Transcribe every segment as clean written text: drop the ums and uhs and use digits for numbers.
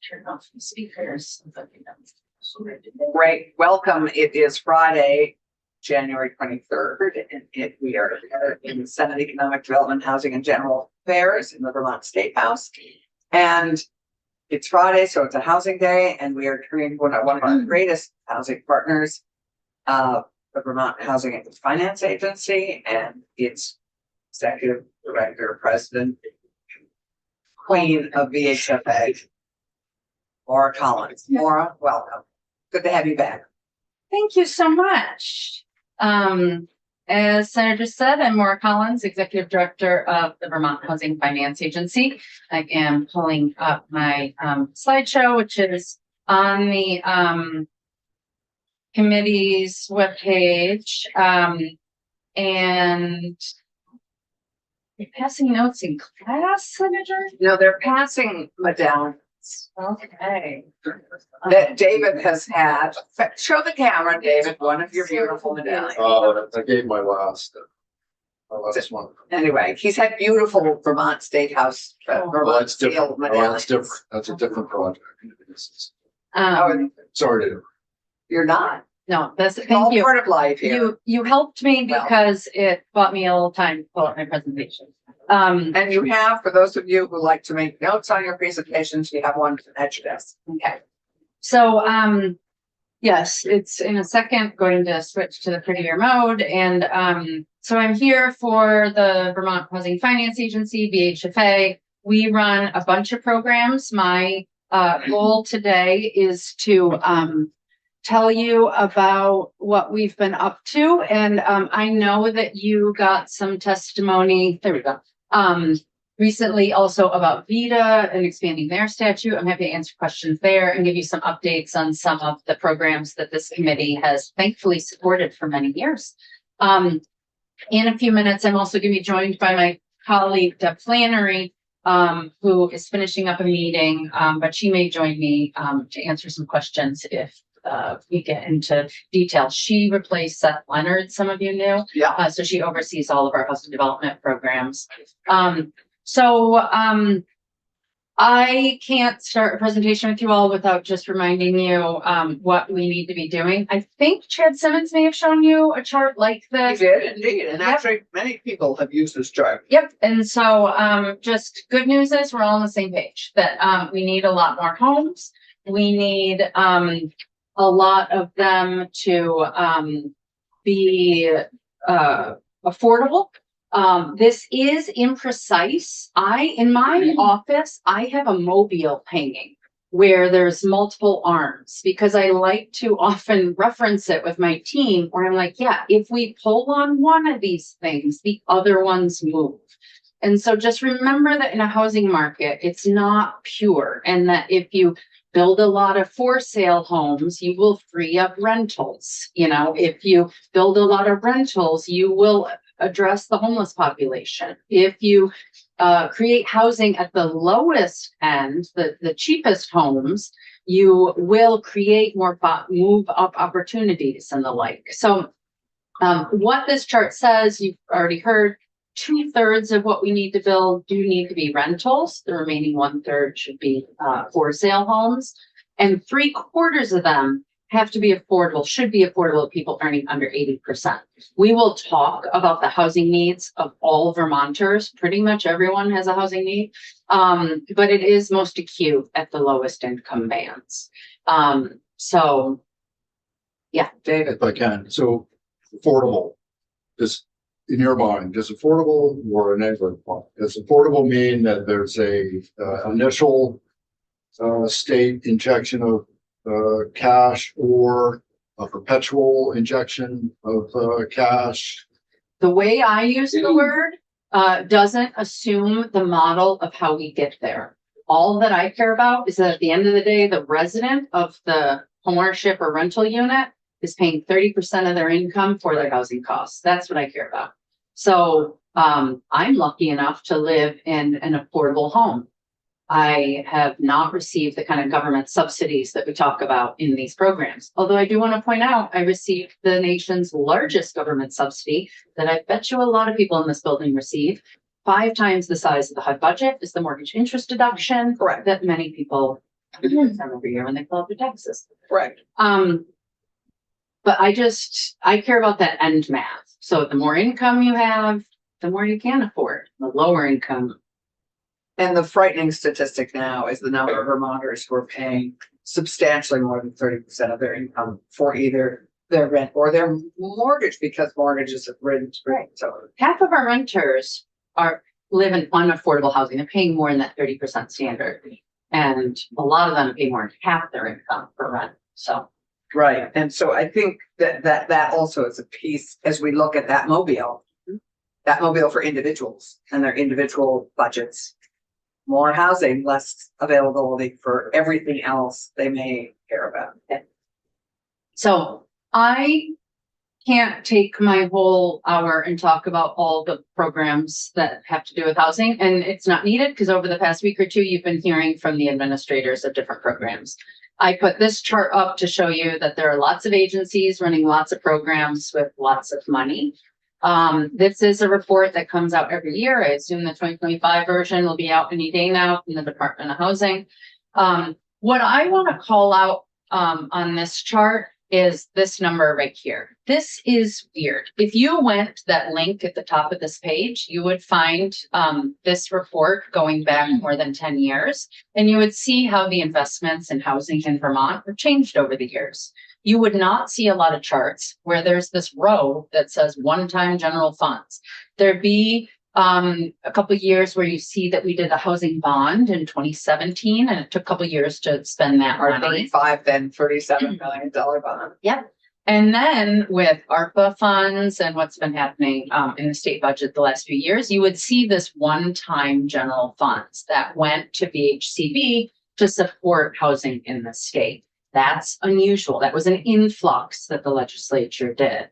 turn off the speakers. Great, welcome. It is Friday, January 23rd, and we are in the Senate Economic Development, Housing and General Affairs in the Vermont State House. And it's Friday, so it's a housing day, and we are turning to one of our greatest housing partners, the Vermont Housing and Finance Agency, and its executive director, president, queen of VHFA, Maura Collins. Maura, welcome. Good to have you back. Thank you so much. As Senator said, I'm Maura Collins, Executive Director of the Vermont Housing Finance Agency. I am pulling up my slideshow, which is on the committee's webpage. And you're passing notes in class, Senator? No, they're passing medallions Okay. that David has had. Show the camera, David, one of your beautiful medallions. I gave my last one. Anyway, he's had beautiful Vermont State House, Well, Vermont that's different. Field Oh, that's medallions. different. That's a different project. Oh, Sorry to. you're not. No, that's It's all thank you. part of life here. You helped me Well. because it bought me a little time to pull up my presentation. And you have, for those of you who like to make notes on your presentations, you have one at your desk. Okay. So, yes, it's in a second going to switch to the prettier mode. And so I'm here for the Vermont Housing Finance Agency, VHFA. We run a bunch of programs. My goal today is to tell you about what we've been up to. And I know that you got some testimony. There we go. Recently also about VITA and expanding their statute. I'm happy to answer questions there and give you some updates on some of the programs that this committee has thankfully supported for many years. In a few minutes, I'm also going to be joined by my colleague, Deb Flannery, who is finishing up a meeting, but she may join me to answer some questions if we get into detail. She replaced Seth Leonard, some of you knew. Yeah. So she oversees all of our housing development programs. I can't start a presentation with you all without just reminding you what we need to be doing. I think Chad Simmons may have shown you a chart like You this. did indeed. And Yep. actually, many people have used this chart. Yep. And so just good news is we're all on the same page that we need a lot more homes. We need a lot of them to be affordable. This is imprecise. In my office, I have a mobile hanging where there's multiple arms because I like to often reference it with my team where I'm like, yeah, if we pull on one of these things, the other ones move. And so just remember that in a housing market, it's not pure, and that if you build a lot of for sale homes, you will free up rentals. You know, if you build a lot of rentals, you will address the homeless population. If you create housing at the lowest end, the cheapest homes, you will create more move up opportunities and the like. So what this chart says, you've already heard, 2/3 of what we need to build do need to be rentals. The remaining 1/3 should be for sale homes, and 3/4 of them have to be affordable, should be affordable to people earning under 80%. We will talk about the housing needs of all Vermonters. Pretty much everyone has a housing need, but it is most acute at the lowest income bands. So, yeah. David. If I can, so affordable, just in your mind, does affordable or a neighborhood plan? Does affordable mean that there's a initial state injection of cash or a perpetual injection of cash? The way I use the word doesn't assume the model of how we get there. All that I care about is that at the end of the day, the resident of the homeownership or rental unit is paying 30% of their income for their housing costs. That's what I care about. So I'm lucky enough to live in an affordable home. I have not received the kind of government subsidies that we talk about in these programs. Although I do want to point out, I received the nation's largest government subsidy that I bet you a lot of people in this building receive. 5 times the size of the HUD budget is the mortgage interest deduction. Correct. That many people every year when they fill out their taxes. Right. But I care about that end math. So the more income you have, the more you can afford. The lower income, And the frightening statistic now is the number of Vermonters who are paying substantially more than 30% of their income for either their rent or their mortgage, because mortgages have risen. Right. So, half of our renters live in unaffordable housing. They're paying more than that 30% standard. And a lot of them pay more than half their income for rent. So, right. And so I think that also is a piece as we look at that mobile for individuals and their individual budgets. More housing, less availability for everything else they may care about. so I can't take my whole hour and talk about all the programs that have to do with housing, and it's not needed because over the past week or two, you've been hearing from the administrators of different programs. I put this chart up to show you that there are lots of agencies running lots of programs with lots of money. This is a report that comes out every year. I assume the 2025 version will be out any day now from the Department of Housing. What I want to call out on this chart is this number right here. This is weird. If you went to that link at the top of this page, you would find this report going back more than 10 years, and you would see how the investments in housing in Vermont have changed over the years. You would not see a lot of charts where there's this row that says one-time general funds. There'd be a couple of years where you see that we did a housing bond in 2017, and it took a couple of years to spend that Our money. 35, then $37 million bond. Yep. And then with ARPA funds and what's been happening in the state budget the last few years, you would see this one-time general funds that went to VHCB to support housing in the state. That's unusual. That was an influx that the legislature did.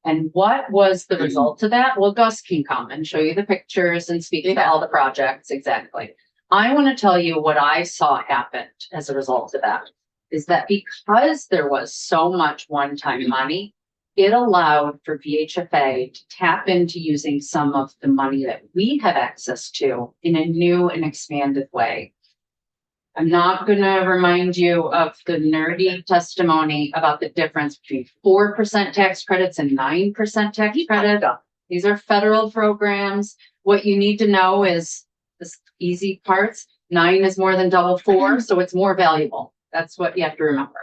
And what was the result of that? Well, Gus can come and show you the pictures and speak to all the projects. Exactly. I want to tell you what I saw happened as a result of that is that because there was so much one-time money, it allowed for VHFA to tap into using some of the money that we have access to in a new and expanded way. I'm not going to remind you of the nerdy testimony about the difference between 4% tax credits and 9% tax credit. These are federal programs. What you need to know is this easy parts. 9 is more than double 4, so it's more valuable. That's what you have to remember.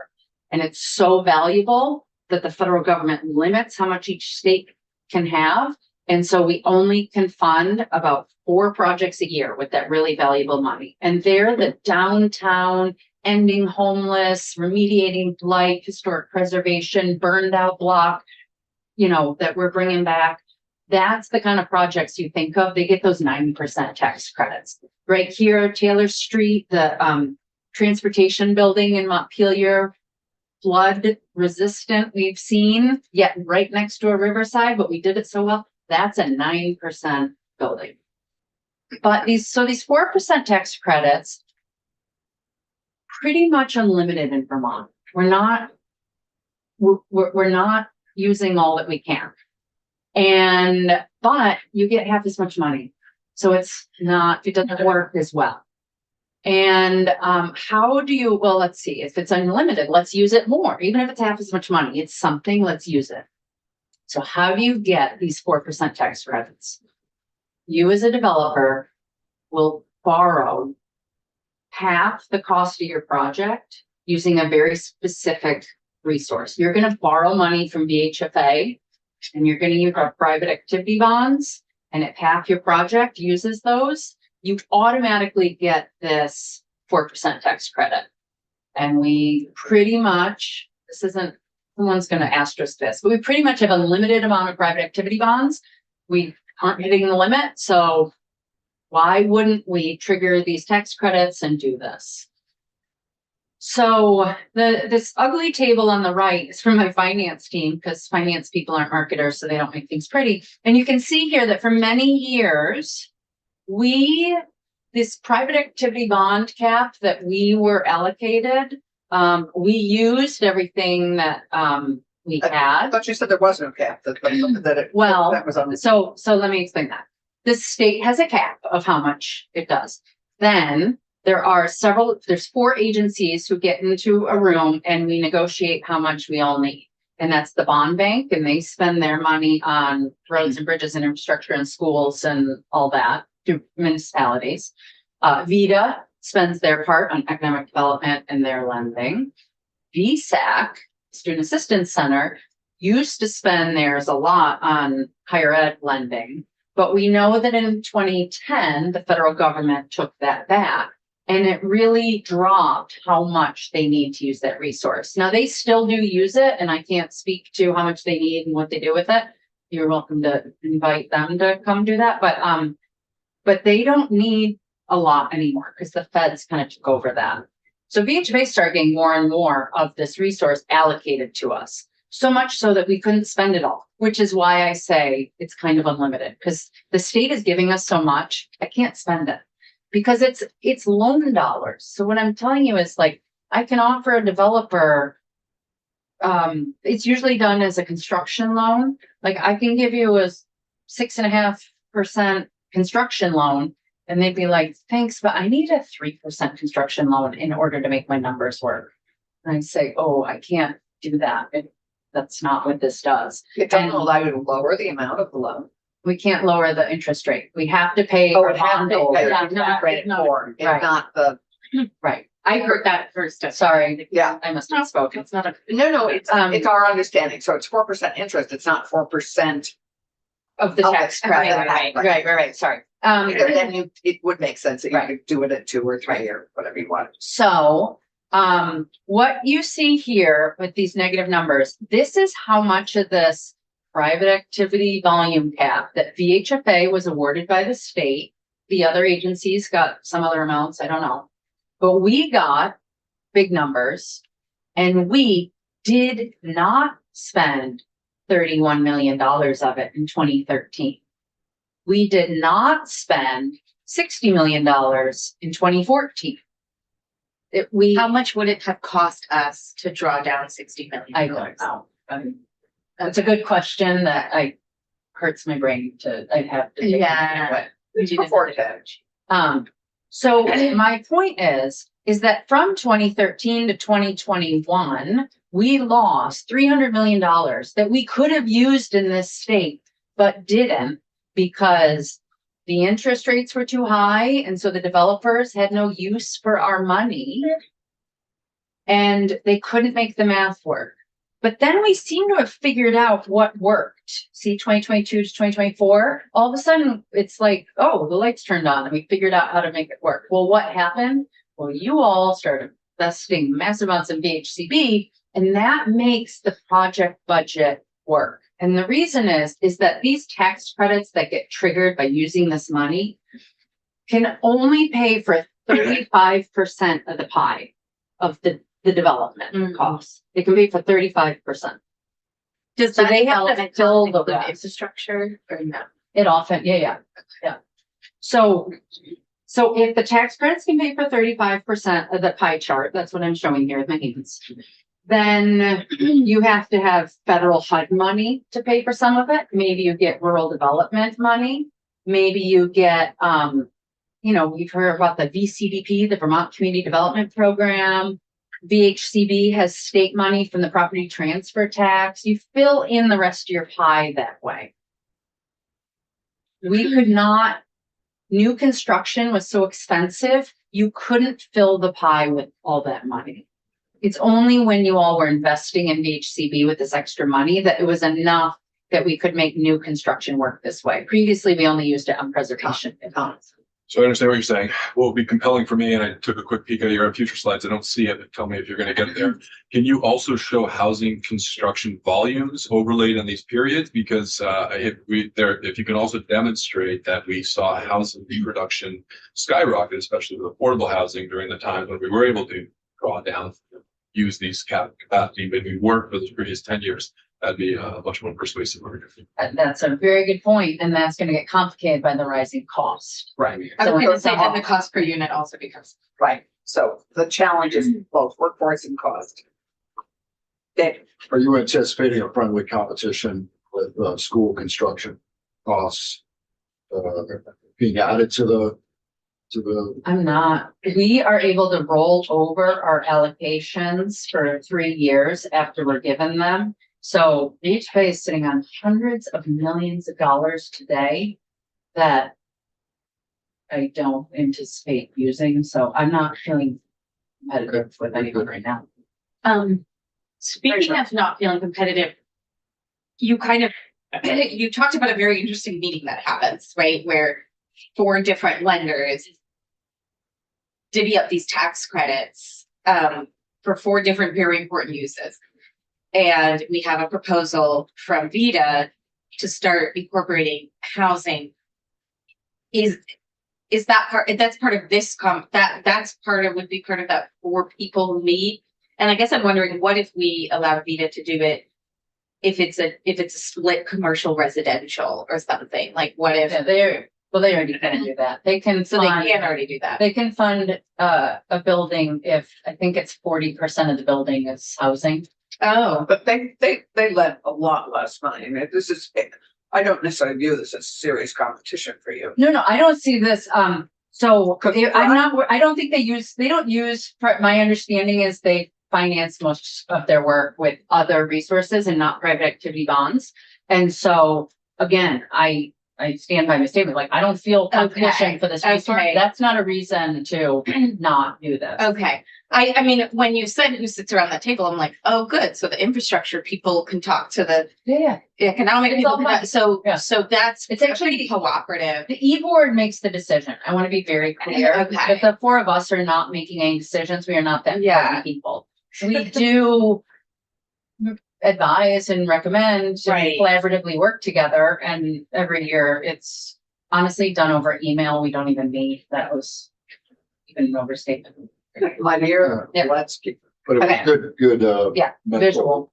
And it's so valuable that the federal government limits how much each state can have. And so we only can fund about 4 projects a year with that really valuable money. And they're the downtown, ending homeless, remediating blight, historic preservation, burned out block, that we're bringing back. That's the kind of projects you think of. They get those 90% tax credits. Right here, Taylor Street, the transportation building in Montpelier, flood resistant, we've seen, yet right next to a riverside, but we did it so well. That's a 9% building. But these 4% tax credits, pretty much unlimited in Vermont. We're not using all that we can. But you get half as much money. So it doesn't work as well. And let's see, if it's unlimited, let's use it more. Even if it's half as much money, it's something, let's use it. So how do you get these 4% tax credits? You as a developer will borrow half the cost of your project using a very specific resource. You're going to borrow money from VHFA and you're going to use our private activity bonds. And if half your project uses those, you automatically get this 4% tax credit. And we pretty much, someone's going to asterisk this, but we pretty much have a limited amount of private activity bonds. We aren't hitting the limit. So why wouldn't we trigger these tax credits and do this? So this ugly table on the right is from my finance team, because finance people aren't marketers, so they don't make things pretty. And you can see here that for many years, this private activity bond cap that we were allocated, we used everything that we had. I thought you said there was no cap. That was on the. So let me explain that. The state has a cap of how much it does. Then there's 4 agencies who get into a room and we negotiate how much we all need. And that's the bond bank, and they spend their money on roads and bridges and infrastructure and schools and all that through municipalities. VITA spends their part on economic development and their lending. VSAC, Student Assistance Center, used to spend theirs a lot on higher ed lending. But we know that in 2010, the federal government took that back. And it really dropped how much they need to use that resource. Now, they still do use it, and I can't speak to how much they need and what they do with it. You're welcome to invite them to come do that, but they don't need a lot anymore because the feds kind of took over that. So VHFA started getting more and more of this resource allocated to us, so much so that we couldn't spend it all, which is why I say it's kind of unlimited, because the state is giving us so much, I can't spend it. Because it's loan dollars. So what I'm telling you is, like, I can offer a developer, it's usually done as a construction loan. Like, I can give you a 6.5% construction loan, and they'd be like, thanks, but I need a 3% construction loan in order to make my numbers work. And I say, oh, I can't do that. That's not what this does. It doesn't allow you to lower the amount of the loan. We can't lower the interest rate. We have to pay. Oh, our it has to bondholder. pay Yeah, the credit for, it's right. not the, Right. I heard that first. Sorry, yeah. I must have spoken. It's not a. No, it's Um, our understanding. So it's 4% interest. It's not 4%. Of the Of tax the- credit. right, Right. Sorry. Because then it would make sense that you Right. could do it at 2 or 3 or whatever you want. So, what you see here with these negative numbers, this is how much of this private activity volume cap that VHFA was awarded by the state. The other agencies got some other amounts, I don't know. But we got big numbers, and we did not spend $31 million of it in 2013. We did not spend $60 million in 2014. How much would it have cost us to draw down $60 million? I don't know. That's a good question that hurts my brain I'd have to. take a look at what we did. Before that. So my point is that from 2013 to 2021, we lost $300 million that we could have used in this state, but didn't, because the interest rates were too high. And so the developers had no use for our money, and they couldn't make the math work. But then we seem to have figured out what worked. See, 2022 to 2024, all of a sudden it's like, oh, the lights turned on and we figured out how to make it work. Well, what happened? Well, you all started investing massive amounts in VHCB, and that makes the project budget work. And the reason is that these tax credits that get triggered by using this money can only pay for 35% of the pie of the development costs. They can pay for 35%. Does So that they have to development fill include the rest. infrastructure or no? It often, yeah. So if the tax credits can pay for 35% of the pie chart, that's what I'm showing here with my hands, then you have to have federal HUD money to pay for some of it. Maybe you get rural development money. Maybe you get, we've heard about the VCDP, the Vermont Community Development Program. VHCB has state money from the property transfer tax. You fill in the rest of your pie that way. We could not, new construction was so expensive, you couldn't fill the pie with all that money. It's only when you all were investing in VHCB with this extra money that it was enough that we could make new construction work this way. Previously, we only used it on preservation. So I understand what you're saying. What would be compelling for me, and I took a quick peek at your future slides. I don't see it, but tell me if you're going to get there. Can you also show housing construction volumes overlaid on these periods? Because if you can also demonstrate that we saw housing production skyrocket, especially with affordable housing during the times when we were able to draw down, use these capacity, maybe work for the previous 10 years. That'd be a much more persuasive argument. That's a very good point, and that's going to get complicated by the rising cost. Right. I So was going to it's say, all- and the cost per unit also becomes. Right. So the challenge is both workforce and cost. Dave, Are you anticipating a friendly competition with school construction costs being added to to the, I'm not. We are able to roll over our allocations for 3 years after we're given them. So VHPA is sitting on hundreds of millions of dollars today that I don't anticipate using, so I'm not feeling competitive with anyone right now. Speaking of not feeling competitive, you kind of, you talked about a very interesting meeting that happens, right? Where 4 different lenders divvy up these tax credits for 4 different very important uses. And we have a proposal from VITA to start incorporating housing. Is that part, that's part of this that's part of, would be part of that 4 people meet? And I guess I'm wondering, what if we allow VITA to do it if it's a split commercial residential or something? Like what if, Yeah, they already can do that. They can so they fund, can already do that? they can fund a building if, I think it's 40% of the building is housing. Oh, But they lend a lot less money. I mean, this is, I don't necessarily view this as serious competition for you. No, I don't see this, so 'Cause I don't think they don't use, my understanding is they finance most of their work with other resources and not private activity bonds. And so, again, I stand by my statement, like, I don't feel competition Okay, for this resource. okay. That's not a reason to not do this. okay. I mean, when you said who sits around that table, I'm like, oh, good. So the infrastructure people can talk to the Yeah, economic It's people. all can fun. talk- So, Yeah. so that's It's pretty actually- cooperative. the E-board makes the decision. I want to be very clear. Okay. If the 4 of us are not making any decisions, we are not that Yeah. many people. We do advise and recommend to Right. collaboratively work together, and every year it's honestly done over email. We don't even meet. That was even an overstatement. My dear, Yeah. let's keep. but it was Okay. good, Yeah, mental. visual.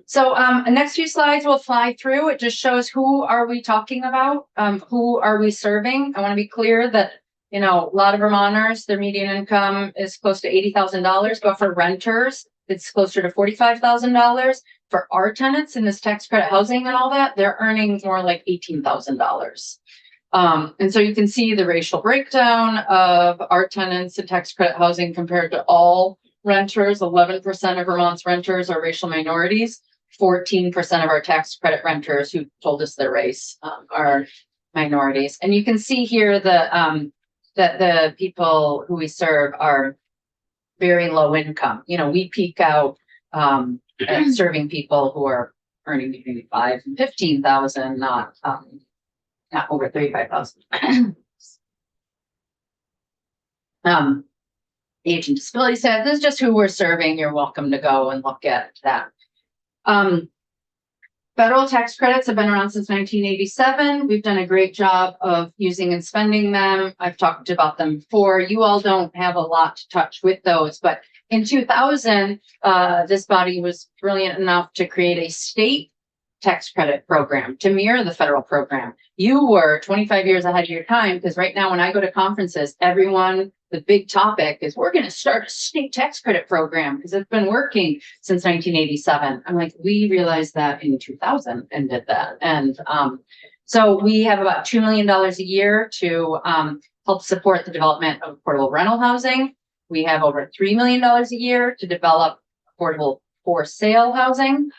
So, the next few slides will fly through. It just shows who are we talking about? Who are we serving? I want to be clear that, a lot of Vermonters, their median income is close to $80,000, but for renters, it's closer to $45,000. For our tenants in this tax credit housing and all that, they're earning more like $18,000. And so you can see the racial breakdown of our tenants in tax credit housing compared to all renters. 11% of Vermont's renters are racial minorities. 14% of our tax credit renters who told us their race are minorities. And you can see here that the people who we serve are very low income. We peak out at serving people who are earning between 5,000 and 15,000, not over 35,000. Age and disability status, this is just who we're serving. You're welcome to go and look at that. Federal tax credits have been around since 1987. We've done a great job of using and spending them. I've talked about them before. You all don't have a lot to touch with those, but in 2000, this body was brilliant enough to create a state tax credit program to mirror the federal program. You were 25 years ahead of your time, because right now when I go to conferences, the big topic is we're going to start a state tax credit program because it's been working since 1987. I'm like, we realized that in 2000 and did that. And so we have about $2 million a year to help support the development of affordable rental housing. We have over $3 million a year to develop affordable for sale housing.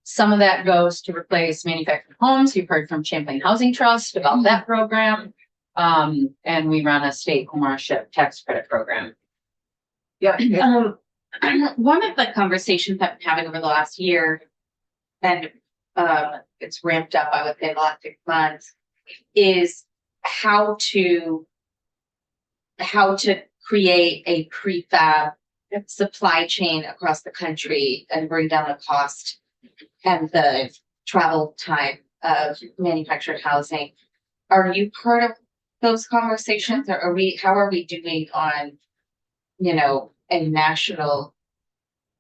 Some of that goes to replace manufactured homes. You've heard from Champlain Housing Trust about that program. And we run a state homeownership tax credit program. Yeah. One of the conversations I've been having over the last year, and it's ramped up, I would say, the last 6 months, is how to create a prefab supply chain across the country and bring down the cost and the travel time of manufactured housing. Are you part of those conversations, or how are we doing on, a national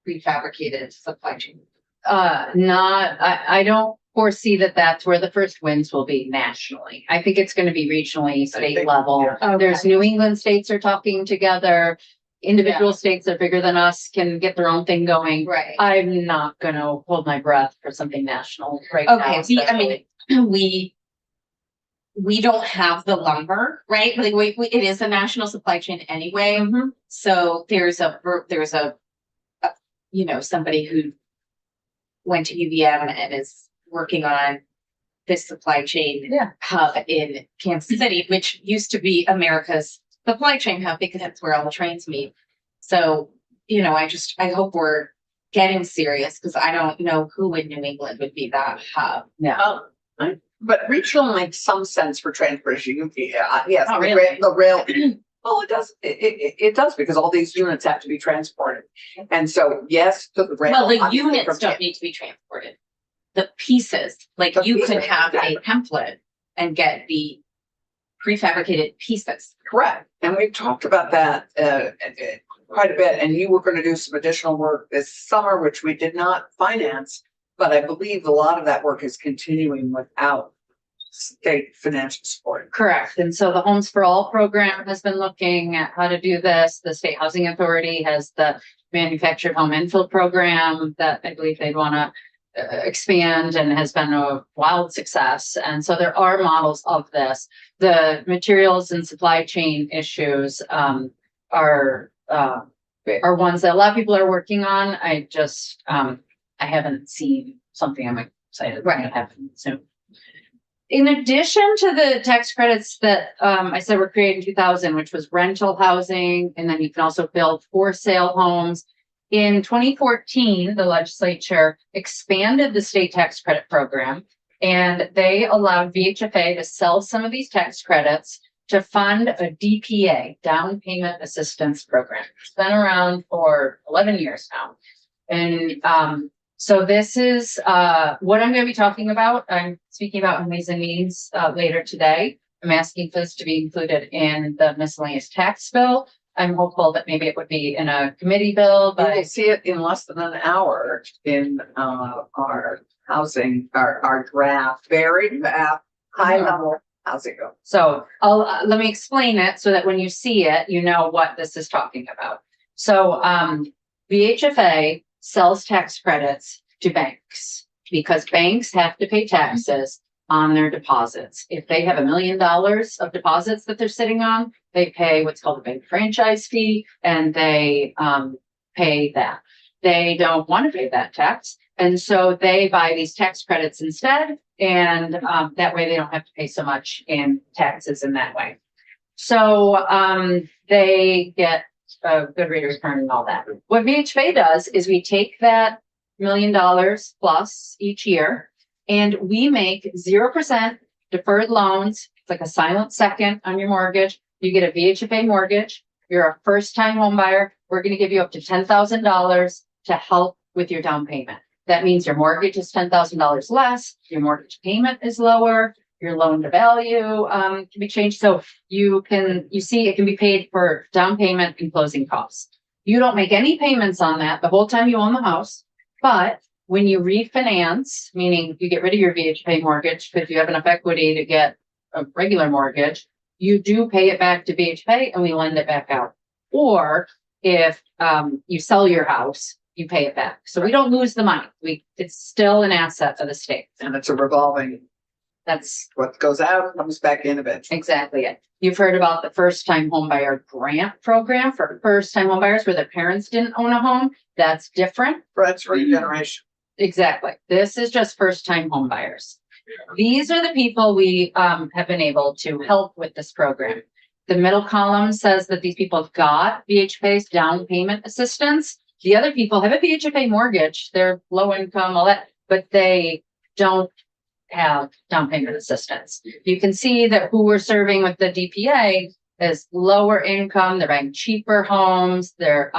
prefabricated supply chain? I don't foresee that that's where the first wins will be nationally. I think it's going to be regionally, state think- level. yeah. There's New England states are talking together. Individual states that are bigger than us can get their own thing going. Right. I'm not going to hold my breath for something national right now. Okay, we we don't have the lumber, right? Like it is a national supply chain anyway. Mhm. So there's a you know, somebody who went to UVM and is working on this supply chain Yeah. hub in Kansas City, which used to be America's supply chain hub because that's where all the trains meet. So, you know, I hope we're getting serious because I don't know who in New England would be that hub. Yeah. But regional makes some sense for transportation. Yes, Oh, the really? the rail. Well, it does. It does because all these units have to be transported, and so yes, to the rail. Well, the obviously units from don't need to be transported. The pieces, like The you could pieces, have a exactly. template and get the prefabricated pieces. Correct, and we've talked about that quite a bit. And you were going to do some additional work this summer, which we did not finance, but I believe a lot of that work is continuing without state financial support. Correct. And so the Homes for All program has been looking at how to do this. The State Housing Authority has the manufactured home infill program that I believe they'd want to expand and has been a wild success. And so there are models of this. The materials and supply chain issues are ones that a lot of people are working on. I just I haven't seen something I'm excited about to happen soon. In addition to the tax credits that I said were created in 2000, which was rental housing, and then you can also build for sale homes. In 2014, the legislature expanded the state tax credit program, and they allowed VHFA to sell some of these tax credits to fund a DPA, down payment assistance program. It's been around for 11 years now. And so this is what I'm going to be talking about. I'm speaking about in Ways and Means later today. I'm asking for this to be included in the miscellaneous tax bill. I'm hopeful that maybe it would be in a committee bill, But I but see it in less than an hour in our housing, our draft, very high level housing bill. so I'll let me explain it so that when you see it, you know what this is talking about. So VHFA sells tax credits to banks because banks have to pay taxes on their deposits. If they have $1 million of deposits that they're sitting on, they pay what's called a bank franchise fee, and they pay that. They don't want to pay that tax, and so they buy these tax credits instead, and that way they don't have to pay so much in taxes in that way. So they get a good rate of return and all that. What VHFA does is we take that $1 million plus each year, and we make 0% deferred loans. It's like a silent second on your mortgage. You get a VHFA mortgage. You're a first-time home buyer. We're going to give you up to $10,000 to help with your down payment. That means your mortgage is $10,000 less. Your mortgage payment is lower. Your loan to value can be changed. So you see it can be paid for down payment and closing costs. You don't make any payments on that the whole time you own the house. But when you refinance, meaning you get rid of your VHFA mortgage because you have enough equity to get a regular mortgage, you do pay it back to VHFA and we lend it back out. Or if you sell your house, you pay it back. So we don't lose the money. It's still an asset of the state. And it's a revolving, That's what goes out comes back in eventually. exactly it. You've heard about the first time homebuyer grant program for first time homebuyers where their parents didn't own a home. That's different. That's regeneration. Exactly. This is just first time homebuyers. These are the people we have been able to help with this program. The middle column says that these people have got VHFA's down payment assistance. The other people have a VHFA mortgage. They're low income, all that, but they don't have down payment assistance. You can see that who we're serving with the DPA is lower income. They're buying cheaper homes. They're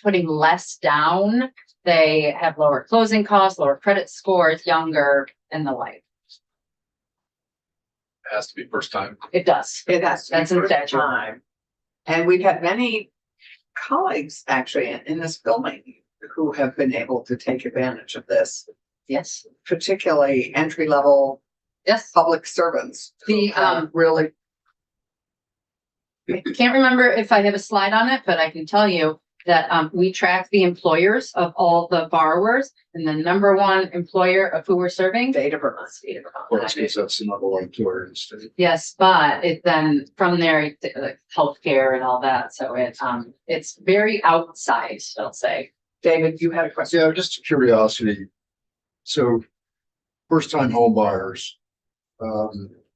putting less down. They have lower closing costs, lower credit scores, younger, and the like. It has to be first time. It does. It has to be That's in first statute. time. And we've had many colleagues actually in this building who have been able to take advantage of this, Yes. particularly entry level Yes. public servants. The, Really, I can't remember if I have a slide on it, but I can tell you that, we track the employers of all the borrowers, and the number one employer of who we're serving. State of Vermont. Of course, because that's the number one employer in the state. Yes, but it then from there, like healthcare and all that, so it's very outsized, I'll say. David, you had a question? Yeah, just a curiosity. So, first time home buyers,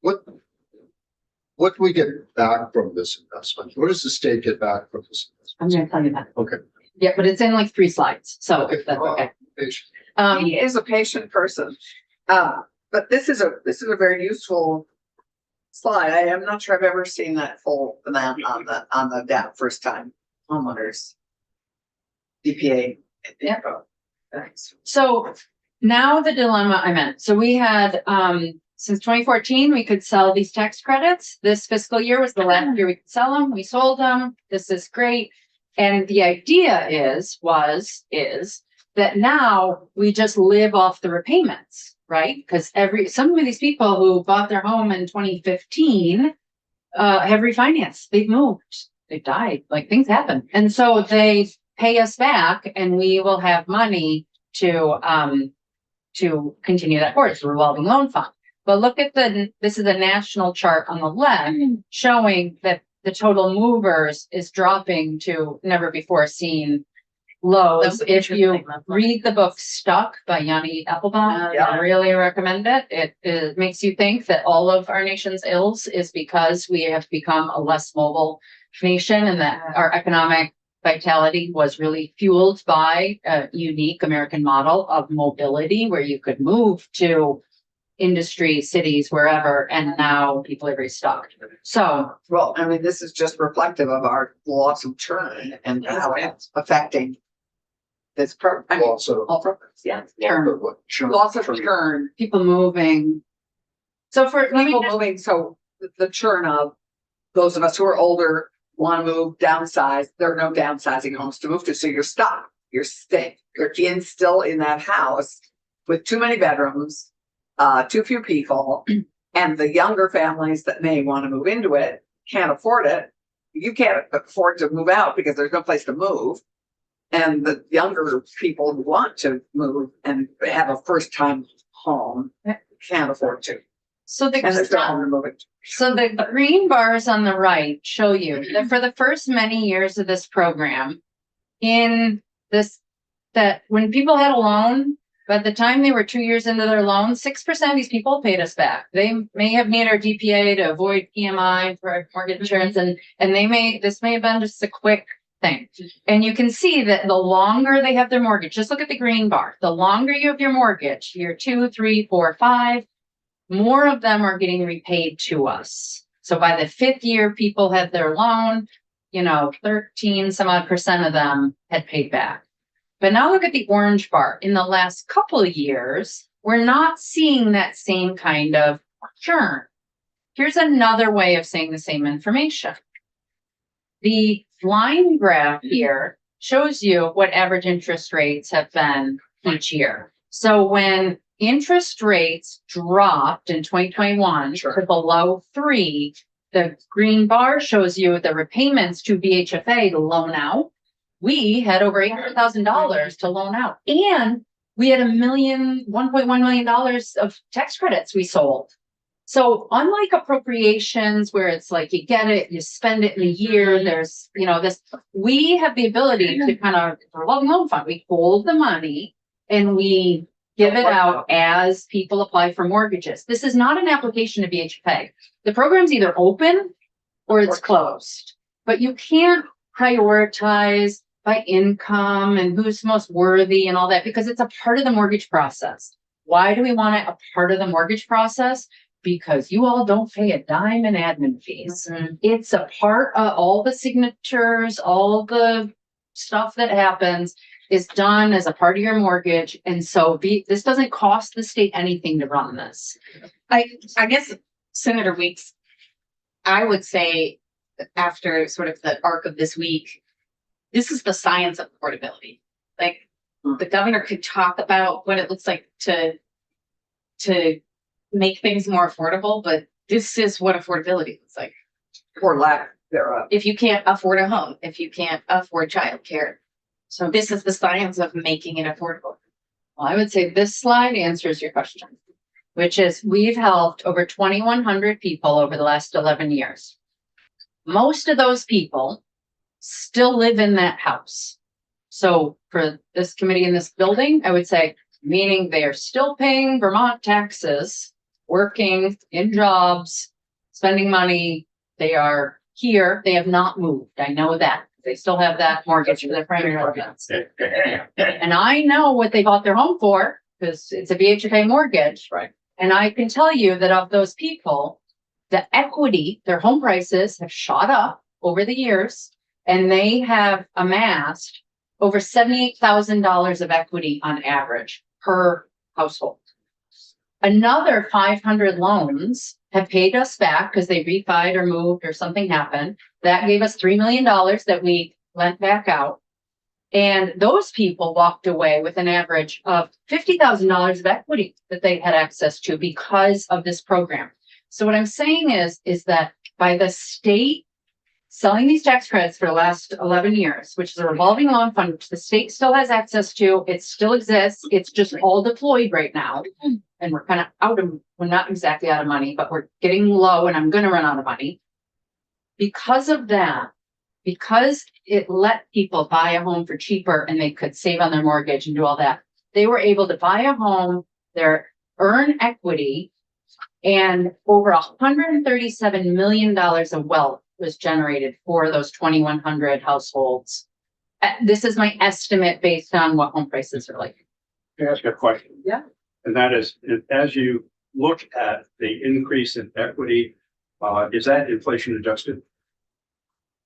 what do we get back from this investment? What does the state get back from this I'm investment? gonna tell you that. Okay. Yeah, but it's in like 3 slides, so if that's okay. He is a patient person. But this is a very useful slide. I am not sure I've ever seen that full amount on the down first time homeowners. DPA. Yeah. So now the dilemma I'm in. So we had, since 2014, we could sell these tax credits. This fiscal year was the last year we could sell them. We sold them. This is great. And the idea is that now we just live off the repayments, right? Because some of these people who bought their home in 2015 have refinanced. They've moved. They've died. Like things happen. And so they pay us back and we will have money to continue that course, the revolving loan fund. But look at this is a national chart on the left showing that the total movers is dropping to never before seen lows. If you read the book Stuck by Yanni Applebaum, Yeah. I really recommend it. It makes you think that all of our nation's ills is because we have become a less mobile nation and that our economic vitality was really fueled by a unique American model of mobility where you could move to industry, cities, wherever, and now people are very stuck. So Well, I mean, this is just reflective of our loss of churn and how it's affecting this program. Also, All programs, yeah. lots Loss of churn, people moving. So for let me people just- moving, so the churn of those of us who are older want to move, downsize. There are no downsizing homes to move to, so you're stuck. You're still in that house with too many bedrooms, too few people, and the younger families that may want to move into it can't afford it. You can't afford to move out because there's no place to move. And the younger people who want to move and have a first time home can't afford to. so And there's no home the to move it. so the green bars on the right show you that for the first many years of this program, that when people had a loan, by the time they were 2 years into their loan, 6% of these people paid us back. They may have needed our DPA to avoid EMI for mortgage insurance, and this may have been just a quick thing. And you can see that the longer they have their mortgage, just look at the green bar. The longer you have your mortgage, year 2, 3, 4, 5, more of them are getting repaid to us. So by the 5th year, people had their loan, 13 some odd % of them had paid back. But now look at the orange bar. In the last couple of years, we're not seeing that same kind of churn. Here's another way of saying the same information. The line graph here shows you what average interest rates have been each year. So when interest rates dropped in 2021 to below 3, the green bar shows you the repayments to BHFA to loan out. We had over $800,000 to loan out, and we had $1.1 million of tax credits we sold. So unlike appropriations where it's like you get it, you spend it in a year, there's, this, we have the ability to kind of revolving loan fund. We hold the money and we give it out as people apply for mortgages. This is not an application to BHFA. The program's either open or it's closed, but you can't prioritize by income and who's most worthy and all that because it's a part of the mortgage process. Why do we want it a part of the mortgage process? Because you all don't pay a dime in admin fees. Mm-hmm. It's a part of all the signatures, all the stuff that happens is done as a part of your mortgage. And so this doesn't cost the state anything to run this. I guess Senator Weeks, I would say after sort of the arc of this week, this is the science of affordability. Like the governor could talk about what it looks like to make things more affordable, but this is what affordability looks like. Or lack thereof. If you can't afford a home, if you can't afford childcare. So this is the science of making it affordable. Well, I would say this slide answers your question, which is we've helped over 2,100 people over the last 11 years. Most of those people still live in that house. So for this committee in this building, I would say, meaning they are still paying Vermont taxes, working in jobs, spending money. They are here. They have not moved. I know that. They still have that mortgage for their primary residence. And I know what they bought their home for because it's a VHFA mortgage. Right. And I can tell you that of those people, the equity, their home prices have shot up over the years, and they have amassed over $78,000 of equity on average per household. Another 500 loans have paid us back because they refied or moved or something happened. That gave us $3 million that we lent back out. And those people walked away with an average of $50,000 of equity that they had access to because of this program. So what I'm saying is that by the state selling these tax credits for the last 11 years, which is a revolving loan fund, which the state still has access to, it still exists. It's just all deployed right now. And we're kind of we're not exactly out of money, but we're getting low and I'm going to run out of money. Because of that, because it let people buy a home for cheaper and they could save on their mortgage and do all that, they were able to buy a home, earn equity, and over $137 million of wealth was generated for those 2,100 households. This is my estimate based on what home prices are like. Can I ask a question? Yeah. And that is, as you look at the increase in equity, is that inflation adjusted?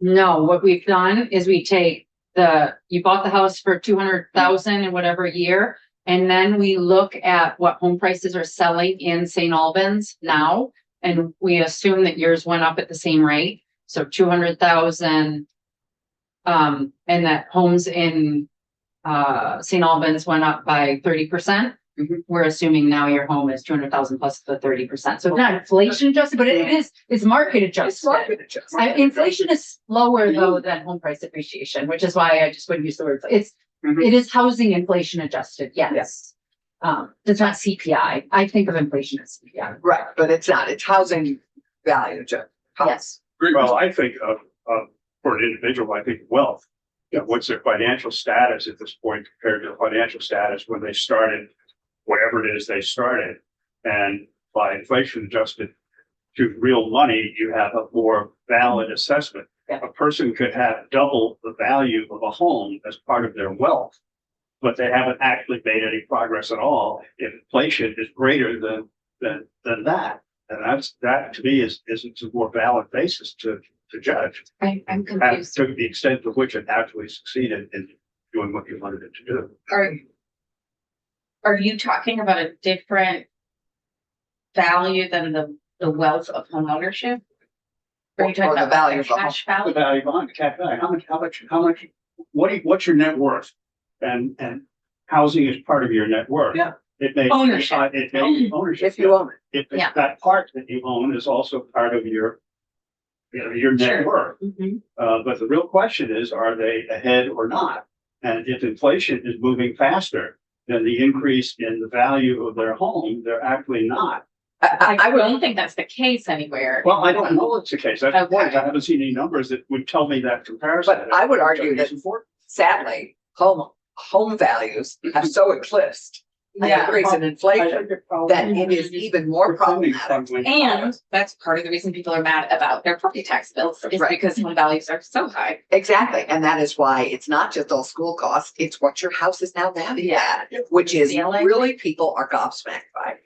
No, what we've done is we take you bought the house for 200,000 in whatever year, and then we look at what home prices are selling in St. Albans now, and we assume that yours went up at the same rate. So 200,000, and that homes in St. Albans went up by 30%. Mhm. We're assuming now your home is 200,000 plus the 30%. So it's not inflation adjusted, but it's market It's adjusted. market adjustment. Inflation is lower though than home price appreciation, which is why I just wouldn't use the word. Mhm. It is housing inflation adjusted. Yes. Yes. It's not CPI. I think of inflation as CPI. Right, but it's not. It's housing value adjustment. Yes. Well, I think of for an individual, I think wealth. You know, what's their financial status at this point compared to the financial status when they started, whatever it is they started. And by inflation adjusted to real money, you have a more valid assessment. Yeah. A person could have double the value of a home as part of their wealth, but they haven't actually made any progress at all if inflation is greater than that. And that to me is a more valid basis to judge. I'm And confused. to the extent to which it actually succeeded in doing what you wanted it to do. Are you talking about a different value than the wealth of home ownership? Or are you Or talking the about value the of the home. cash The value? value behind the cat value, how much, what's your net worth? And housing is part of your net worth. Yeah. It may. Ownership. It may be ownership. If you own it. If Yeah. that part that you own is also part of your net Sure. worth. Mhm. But the real question is, are they ahead or not? And if inflation is moving faster than the increase in the value of their home, they're actually not. I don't think that's the case anywhere. Well, I don't know it's the case. That's the point. Okay. I haven't seen any numbers that would tell me that comparison. But I would argue that sadly, home values have so eclipsed the Yeah. increase in inflation that it is even more problematic. And that's part of the reason people are mad about their property tax bills is Right. because home values are so high. Exactly, and that is why it's not just all school costs, it's what your house is now valued at, which is Ceiling. really people are gobsmacked by.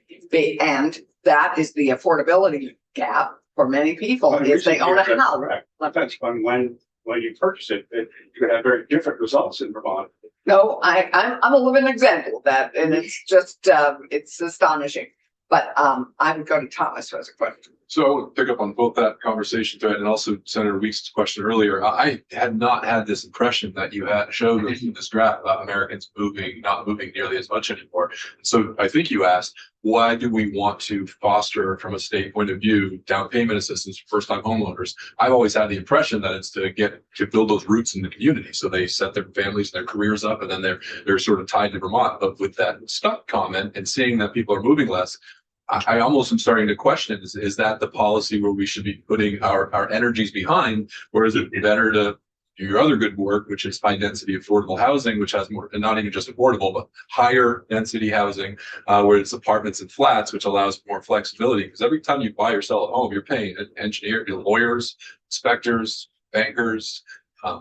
And that is the affordability gap for many people, is they own a house. Correct. That's when you purchase it, you could have very different results in Vermont. No, I'm a living example of that, and it's just, it's astonishing. But, I would go to Thomas who has a question. So I want to pick up on both that conversation thread and also Senator Weeks' question earlier. I had not had this impression that you had showed us in this graph about Americans not moving nearly as much anymore. So I think you asked, why do we want to foster, from a state point of view, down payment assistance for first-time homeowners? I've always had the impression that it's to build those roots in the community. So they set their families, their careers up, and then they're sort of tied to Vermont. But with that stuck comment and seeing that people are moving less, I almost am starting to question, is that the policy where we should be putting our energies behind? Or is it better to do your other good work, which is high density affordable housing, which has more, and not even just affordable, but higher density housing, where it's apartments and flats, which allows more flexibility. Because every time you buy or sell a home, you're paying an engineer, lawyers, inspectors, bankers,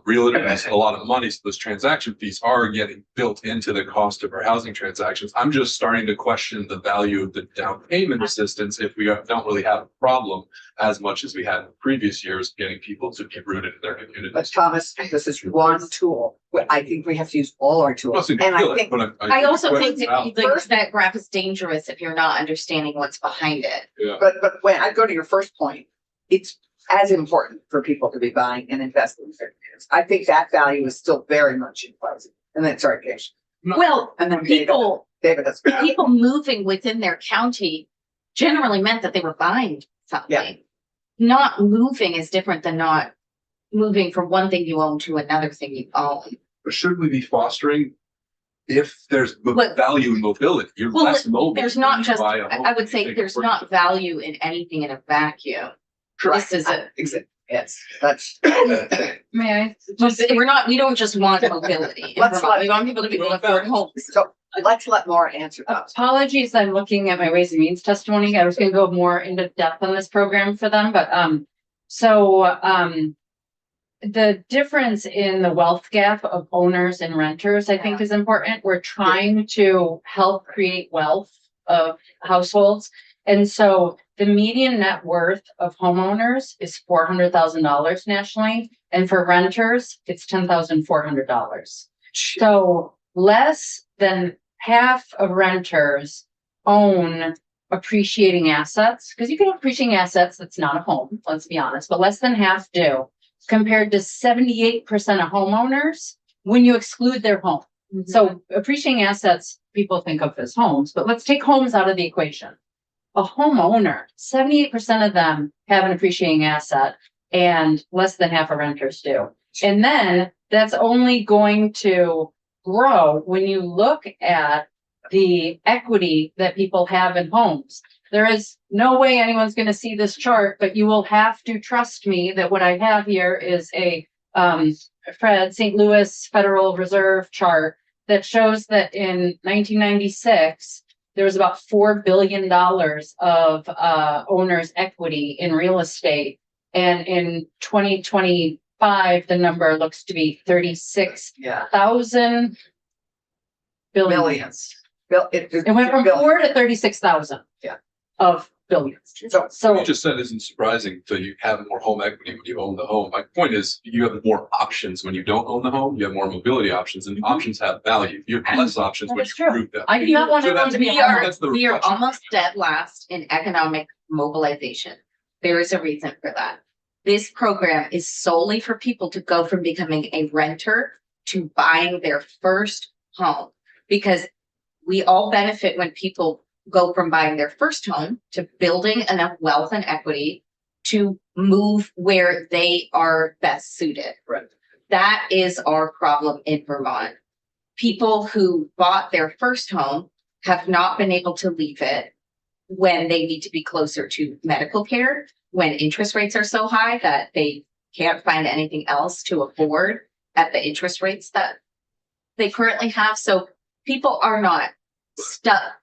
realtors, a lot of money. So those transaction fees are getting built into the cost of our housing transactions. I'm just starting to question the value of the down payment assistance if we don't really have a problem as much as we had in previous years, getting people to be rooted in their But communities. Thomas, this is one tool. I think we have to use all our tools. Mustn't And feel I it, think, but I also think question that out. that graph is dangerous if you're not understanding what's behind it. Yeah. but when I go to your first point, it's as important for people to be buying and investing in their communities. I think that value is still very much in place. And then, sorry, Gage. Well, And then David has. people moving within their county generally meant that they were buying something. Yeah. Not moving is different than not moving from one thing you own to another thing you own. But shouldn't we be fostering if there's Well- value in mobility? You're Well, less mobile. There's not just, buy a home. I would say Take a there's quick- not value in anything in a vacuum. Correct. This is a, Exactly. Yes, that's. May I? we don't just want mobility. in Let's Vermont. let- We want people to be able to afford homes. So let's let Laura answer that. Apologies, I'm looking at my Ways and Means testimony. I was gonna go more into depth on this program for them, but, the difference in the wealth gap of owners and renters, I think is important. We're trying to help create wealth of households. And so the median net worth of homeowners is $400,000 nationally, and for renters, it's $10,400. So less than half of renters own appreciating assets, because you can have appreciating assets that's not a home, let's be honest, but less than half do, compared to 78% of homeowners when you exclude their home. So appreciating assets, people think of as homes, but let's take homes out of the equation. A homeowner, 78% of them have an appreciating asset and less than half of renters do. And then that's only going to grow when you look at the equity that people have in homes. There is no way anyone's going to see this chart, but you will have to trust me that what I have here is a Fred St. Louis Federal Reserve chart that shows that in 1996, there was about $4 billion of owners' equity in real estate. And in 2025, the number looks to be 36,000 Millions. It went from 4 to 36,000. Yeah. Of billions. So So You just said isn't surprising that you have more home equity when you own the home. My point is you have more options when you don't own the home. You have more mobility options, and options have value. You have less options That when is you true. group them. I do not want So everyone to be We are, that's the we are reflection. almost dead last in economic mobilization. There is a reason for that. This program is solely for people to go from becoming a renter to buying their first home. Because we all benefit when people go from buying their first home to building enough wealth and equity to move where they are best suited. Right. That is our problem in Vermont. People who bought their first home have not been able to leave it when they need to be closer to medical care, when interest rates are so high that they can't find anything else to afford at the interest rates that they currently have. So people are not stuck.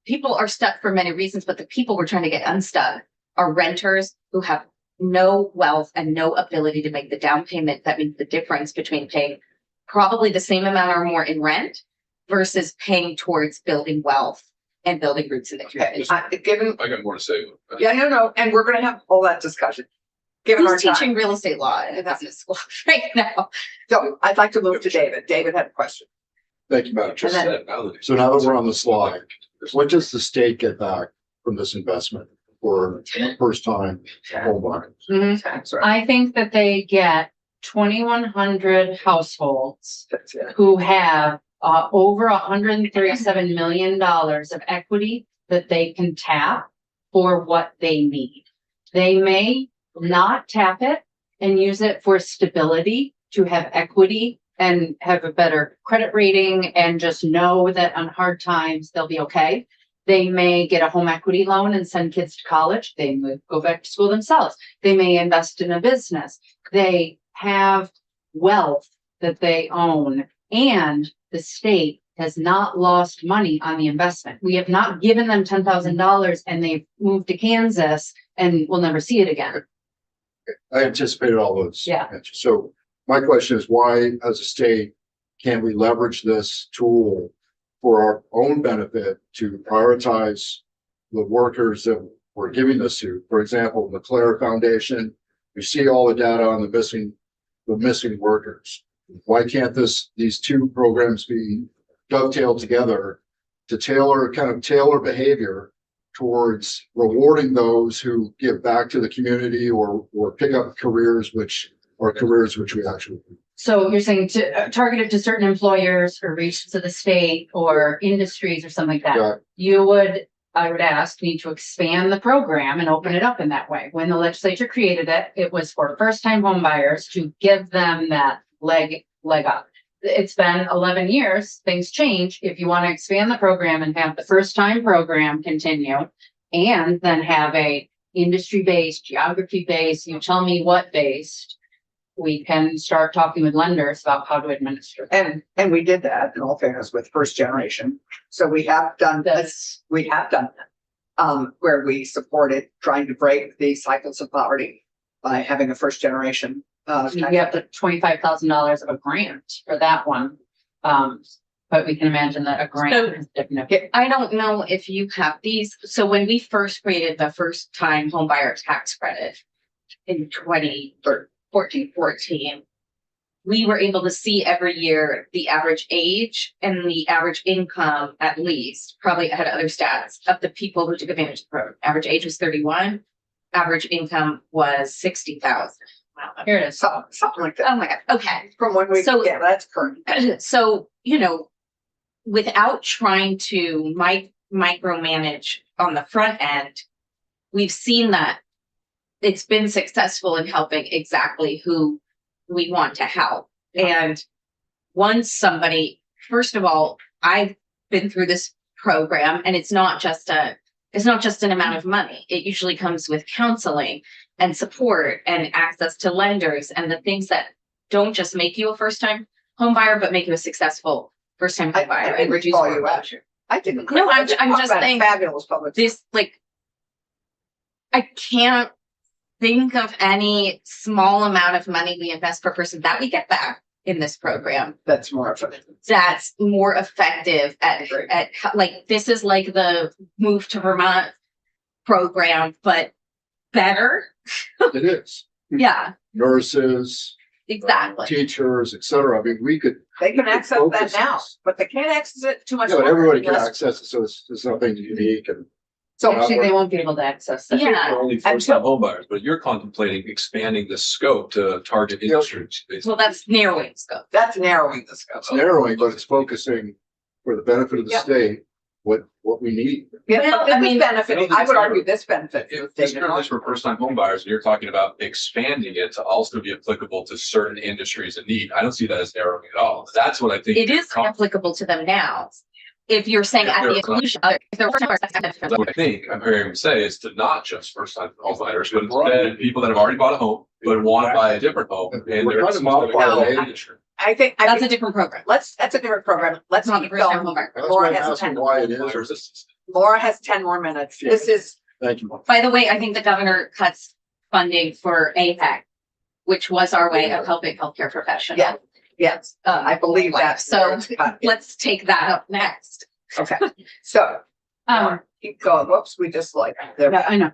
People are stuck for many reasons, but the people we're trying to get unstuck are renters who have no wealth and no ability to make the down payment that makes the difference between paying probably the same amount or more in rent versus paying towards building wealth and building roots in the community. given, I got more to say. about that. yeah, no, and we're gonna have all that discussion. Given our Who's time. teaching real estate law in a business school right now? So I'd like to move to David. David had a question. Thank you, Madam Just Chair. And then- said validation. So now that we're on the slide, what does the state get back from this investment? for first time home buyers. Mhm. That's right. I think that they get 2,100 households That's it. who have over $137 million of equity that they can tap for what they need. They may not tap it and use it for stability, to have equity and have a better credit rating and just know that on hard times they'll be okay. They may get a home equity loan and send kids to college. They may go back to school themselves. They may invest in a business. They have wealth that they own, and the state has not lost money on the investment. We have not given them $10,000 and they've moved to Kansas and we'll never see it again. I anticipated all those. Yeah. answers. So my question is, why, as a state, can we leverage this tool for our own benefit to prioritize the workers that we're giving this to? For example, the Claire Foundation, we see all the data on the missing workers. Why can't these two programs be dovetailed together to tailor behavior towards rewarding those who give back to the community or pick up careers which we actually do? So you're saying to target it to certain employers or regions of the state or industries or something like that. Yeah. I would ask, need to expand the program and open it up in that way. When the legislature created it, it was for first-time home buyers to give them that leg up. It's been 11 years, things change. If you want to expand the program and have the first-time program continue, and then have a industry-based, geography-based, you tell me what based, we can start talking with lenders about how to administer. And we did that in all fairness with first generation. So we have done this, where we supported trying to break the cycles of poverty by having a first generation. You have the $25,000 of a grant for that one. But we can imagine that a grant is different. I don't know if you have these. So when we first created the first time home buyer tax credit in 2014, we were able to see every year the average age and the average income, at least, probably I had other stats, of the people who took advantage of the program. Average age was 31, average income was 60,000. Wow. Here it is. Something like that. Oh my God. Okay. From when we, So- yeah, that's current. So, without trying to micromanage on the front end, we've seen that it's been successful in helping exactly who we want to help. And once somebody, first of all, I've been through this program, and it's not just an amount of money. It usually comes with counseling and support and access to lenders and the things that don't just make you a first-time home buyer, but make you a successful first-time home buyer and reduce call you out. foreclosure. I didn't. No, I'm Talk just about saying fabulous public. This, I can't think of any small amount of money we invest per person that we get back in this program That's more of a. that's more effective at this is like the Move to Vermont program, but better. It is. Yeah, Nurses, exactly. teachers, et cetera. I mean, They can access that focus now, this. but they can't access it too much. Yeah, but longer everybody can unless- access it, so it's nothing unique and. So Actually, they won't be able to access that. Yeah. For only first-time home buyers, but you're contemplating expanding the scope to target industries. Well, that's narrowing scope. that's narrowing the scope. It's narrowing, but it's focusing for the benefit of the Yeah. state, what we need. Yeah, Well, this I mean- benefit, I don't think I it's would argue narrow. this benefit. If this is for first-time home buyers, and you're talking about expanding it to also be applicable to certain industries in need, I don't see that as narrowing at all. That's what I think. It is applicable to them now. If you're saying If at they're the exclusion, if they're That's what I think I'm hearing him say is to not just first-time home buyers, but instead people that have already bought a home, but want to buy a different home. And We're they're trying to modify No, the industry. I think, that's a different program. that's a different program. Let's It's not the keep first time going. home buyer. That's Laura why I'm has asking 10. why it is. Laura has 10 more minutes. This is, Thank you. By the way, I think the governor cuts funding for APEC, which was our way of helping healthcare professionals. Yeah. yes, I believe that. So let's take that up next. Okay, so, keep going. Whoops, we just like. Yeah, I know.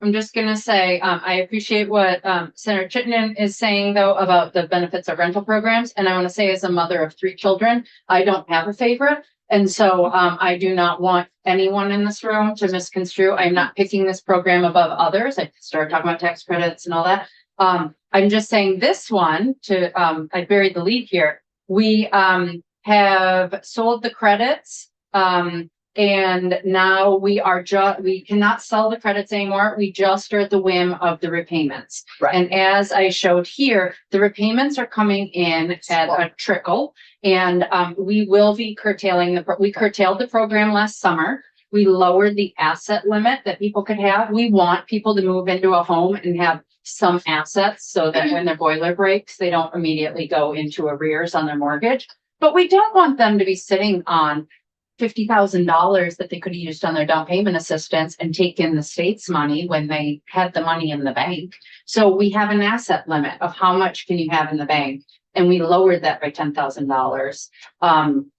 I'm just gonna say, I appreciate what, Senator Chittenden is saying though about the benefits of rental programs. And I want to say as a mother of 3 children, I don't have a favorite. And so, I do not want anyone in this room to misconstrue. I'm not picking this program above others. I started talking about tax credits and all that. I'm just saying this one I buried the lead here. We, have sold the credits. And now we cannot sell the credits anymore. We just are at the whim of the repayments. Right. And as I showed here, the repayments are coming in at a trickle. And we will be curtailing we curtailed the program last summer. We lowered the asset limit that people could have. We want people to move into a home and have some assets so that when their boiler breaks, they don't immediately go into arrears on their mortgage. But we don't want them to be sitting on $50,000 that they could have used on their down payment assistance and taken the state's money when they had the money in the bank. So we have an asset limit of how much can you have in the bank, and we lowered that by $10,000,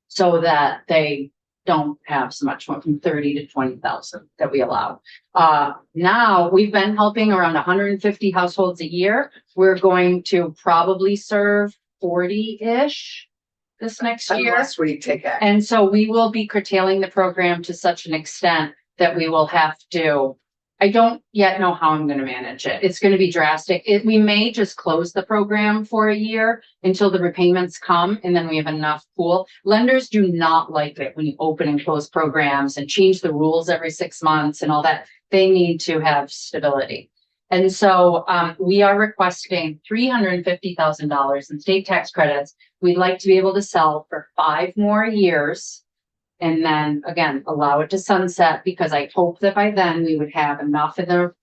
so that they don't have so much, went from 30 to 20,000 that we allow. Now we've been helping around 150 households a year. We're going to probably serve 40-ish this next year. Unless we take action. And so we will be curtailing the program to such an extent that we will have to, I don't yet know how I'm going to manage it. It's going to be drastic. We may just close the program for a year until the repayments come, and then we have enough pool. Lenders do not like it when you open and close programs and change the rules every 6 months and all that. They need to have stability. And so we are requesting $350,000 in state tax credits. We'd like to be able to sell for 5 more years and then again, allow it to sunset, because I hope that by then we would have enough in the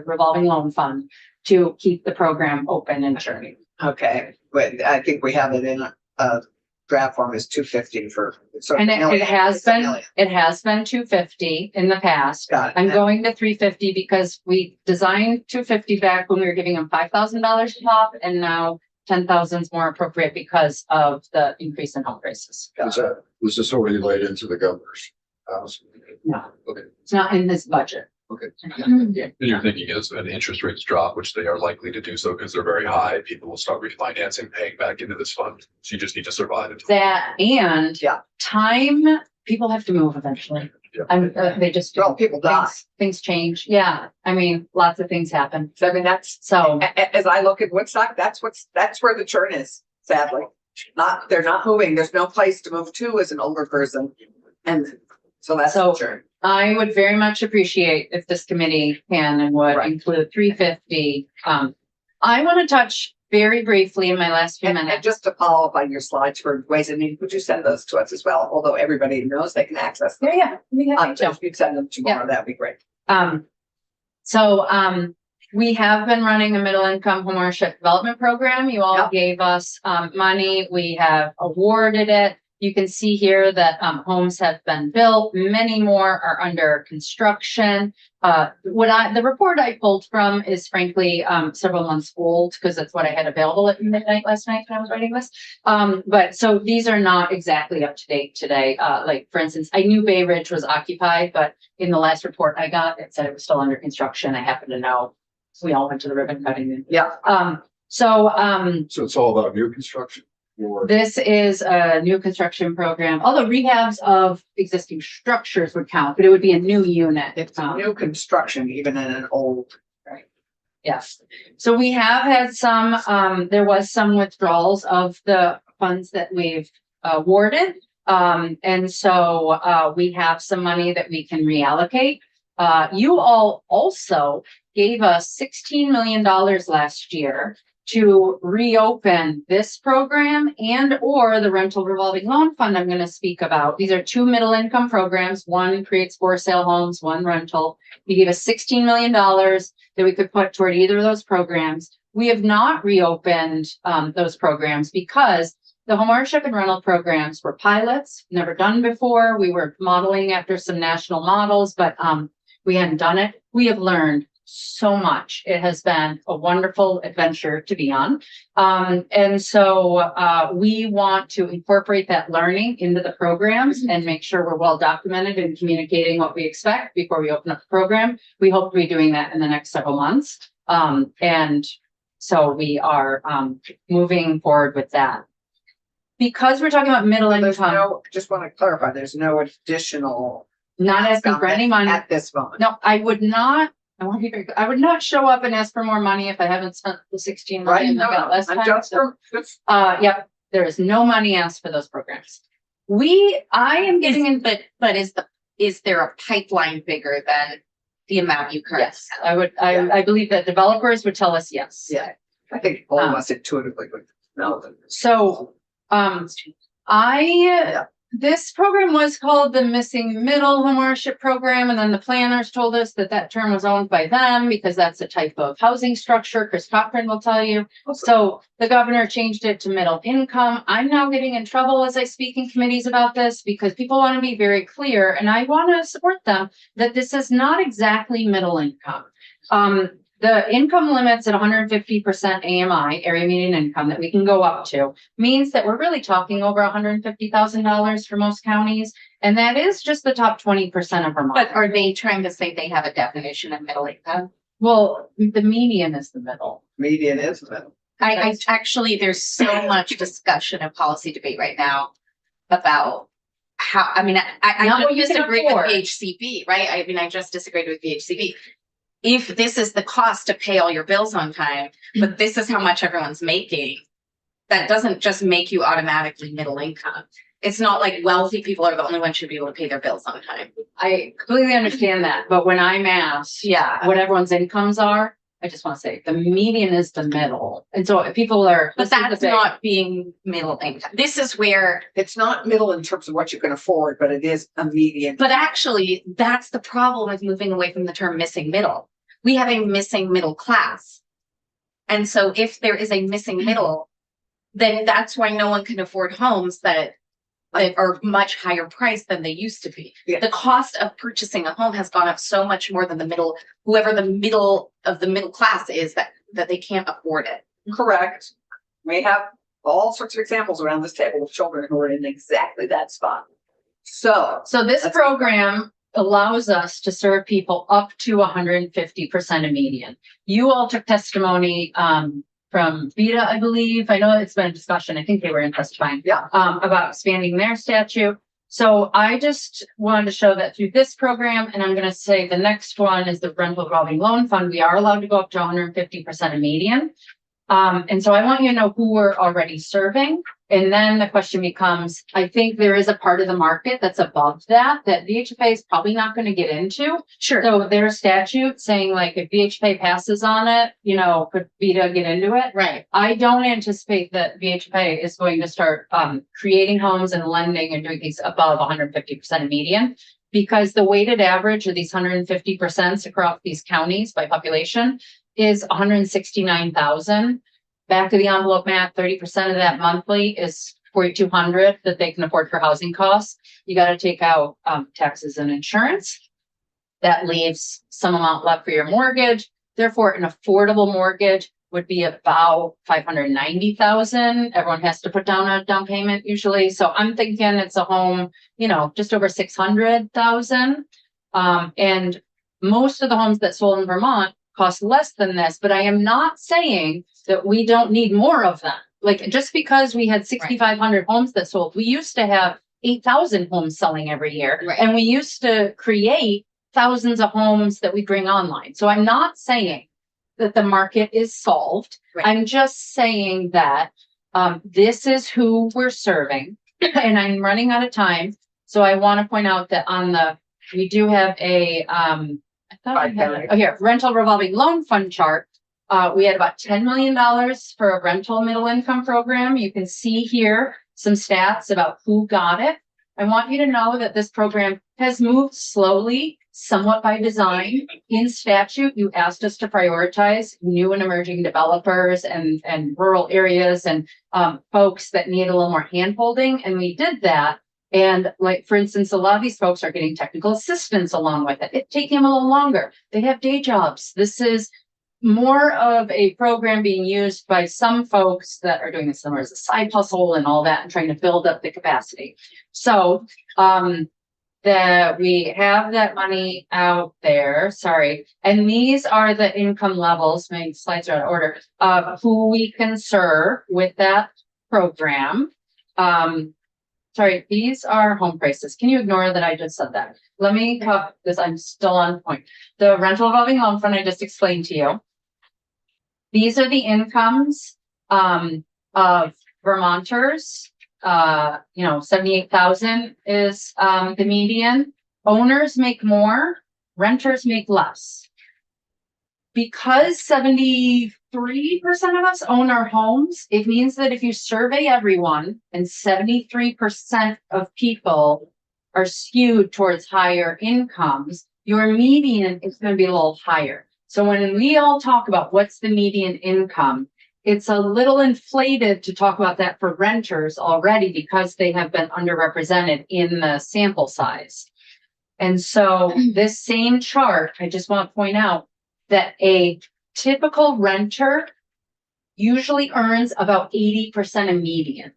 revolving loan fund to keep the program open and churning. Okay, but I think we have it in a draft form is 250 for. So And it million, has it's a been, million. it has been 250 in the past. Got it. I'm going to 350 because we designed 250 back when we were giving them $5,000 a pop, and now 10,000 is more appropriate because of the increase in home prices. Was this already laid into the governor's house? No. Okay. It's not in this budget. Okay. And your thinking is when interest rates drop, which they are likely to do so because they're very high, people will start refinancing, paying back into this fund. So you just need to survive it. That and Yeah. time, people have to move eventually. Yeah. They just, Well, people die. things change. Yeah. I mean, lots of things happen. So I mean, that's, So as I look at Woodstock, that's where the churn is, sadly. They're not moving. There's no place to move to as an older person. And so that's the So- churn. I would very much appreciate if this committee can and would Right. include 350. I want to touch very briefly in my last few And minutes. just to follow up on your slides for ways and means, would you send those to us as well? Although everybody knows they can access them. Yeah, we have to. If you'd send them tomorrow, that'd be great. We have been running a middle income homeownership development program. You all Yep. gave us money. We have awarded it. You can see here that homes have been built. Many more are under construction. The report I pulled from is frankly several months old because that's what I had available at midnight last night when I was writing this. But so these are not exactly up to date today. Like for instance, I knew Bay Ridge was occupied, but in the last report I got, it said it was still under construction. I happen to know. We all went to the ribbon cutting. Yeah. So it's all about new construction or? This is a new construction program, although rehabs of existing structures would count, but it would be a new unit. It's a new construction, even in an old. Yes. So we have had there was some withdrawals of the funds that we've awarded. And so we have some money that we can reallocate. You all also gave us $16 million last year to reopen this program and or the rental revolving loan fund I'm going to speak about. These are 2 middle income programs. One creates for sale homes, one rental. You gave us $16 million that we could put toward either of those programs. We have not reopened those programs because the homeownership and rental programs were pilots, never done before. We were modeling after some national models, but we hadn't done it. We have learned so much. It has been a wonderful adventure to be on. And so we want to incorporate that learning into the programs and make sure we're well documented and communicating what we expect before we open up the program. We hope to be doing that in the next several months. And so we are moving forward with that. because we're talking about middle There's income, no, just want to clarify, there's no additional. not asking for any money. At this moment. No, I would not, I want to be very, I would not show up and ask for more money if I haven't spent the 16 Right, million. no, I got less I'm time. just, So, just, yep, there is no money asked for those programs. I am getting in, But is there a pipeline bigger than the amount you currently yes, I believe that developers would tell us yes. yeah, I think all of us intuitively would know that. So, this program was called the Missing Middle Homeownership Program, and then the planners told us that that term was owned by them because that's a type of housing structure. Chris Cochran will tell you. So the governor changed it to middle income. I'm now getting in trouble as I speak in committees about this because people want to be very clear, and I want to support them that this is not exactly middle income. The income limits at 150% AMI, area median income, that we can go up to means that we're really talking over $150,000 for most counties. And that is just the top 20% of Vermont. But are they trying to say they have a definition of middle income? Well, the median is the middle. Median is middle. I actually, there's so much discussion and policy debate right now about how, I mean, Not I what you just can disagree with afford. VHCB, right? I mean, I just disagreed with VHCB. If this is the cost to pay all your bills on time, but this is how much everyone's making, that doesn't just make you automatically middle income. It's not like wealthy people are the only ones who should be able to pay their bills on time. I completely understand that. But when I'm asked Yeah. what everyone's incomes are, I just want to say the median is the middle. And so if people are. But that's not being middle income. This is where, It's not middle in terms of what you can afford, but it is a median. but actually, that's the problem with moving away from the term missing middle. We have a missing middle class. And so if there is a missing middle, then that's why no one can afford homes that are much higher priced than they used to be. Yeah. The cost of purchasing a home has gone up so much more than the middle, whoever the middle of the middle class is, that they can't afford it. Correct. We have all sorts of examples around this table of children who are in exactly that spot. So, So this That's- program allows us to serve people up to 150% of median. You all took testimony from VITA, I believe. I know it's been a discussion. I think they were in testifying. Yeah. About expanding their statute. So I just wanted to show that through this program, and I'm going to say the next one is the rental revolving loan fund. We are allowed to go up to 150% of median. And so I want you to know who we're already serving. And then the question becomes, I think there is a part of the market that's above that VHFA is probably not going to get into. Sure. So there's statute saying like if VHFA passes on it, could VITA get into it? Right. I don't anticipate that VHFA is going to start creating homes and lending and doing things above 150% of median. Because the weighted average of these 150% across these counties by population is 169,000. Back of the envelope math, 30% of that monthly is 4,200 that they can afford for housing costs. You got to take out taxes and insurance. That leaves some amount left for your mortgage. Therefore, an affordable mortgage would be about 590,000. Everyone has to put down a down payment usually. So I'm thinking it's a home, just over 600,000. And most of the homes that sold in Vermont cost less than this, but I am not saying that we don't need more of them. Like just because we had 6,500 homes that sold, we used to have 8,000 homes selling every year. Right. And we used to create thousands of homes that we bring online. So I'm not saying that the market is solved. Right. I'm just saying that this is who we're serving and I'm running out of time. So I want to point out that we do have a, I thought I had it. Oh, here, rental revolving loan fund chart. We had about $10 million for a rental middle income program. You can see here some stats about who got it. I want you to know that this program has moved slowly, somewhat by design. In statute, you asked us to prioritize new and emerging developers and rural areas and folks that need a little more handholding, and we did that. And like, for instance, a lot of these folks are getting technical assistance along with it. It's taking them a little longer. They have day jobs. This is more of a program being used by some folks that are doing this summer as a side hustle and all that and trying to build up the capacity. So that we have that money out there, sorry. And these are the income levels, my slides are out of order, of who we can serve with that program. sorry, these are home prices. Can you ignore that I just said that? Let me talk, because I'm still on point. The rental revolving loan fund I just explained to you. These are the incomes, of Vermonters. 78,000 is, the median. Owners make more, renters make less. Because 73% of us own our homes, it means that if you survey everyone and 73% of people are skewed towards higher incomes, your median is going to be a little higher. So when we all talk about what's the median income, it's a little inflated to talk about that for renters already because they have been underrepresented in the sample size. And so this same chart, I just want to point out that a typical renter usually earns about 80% of median.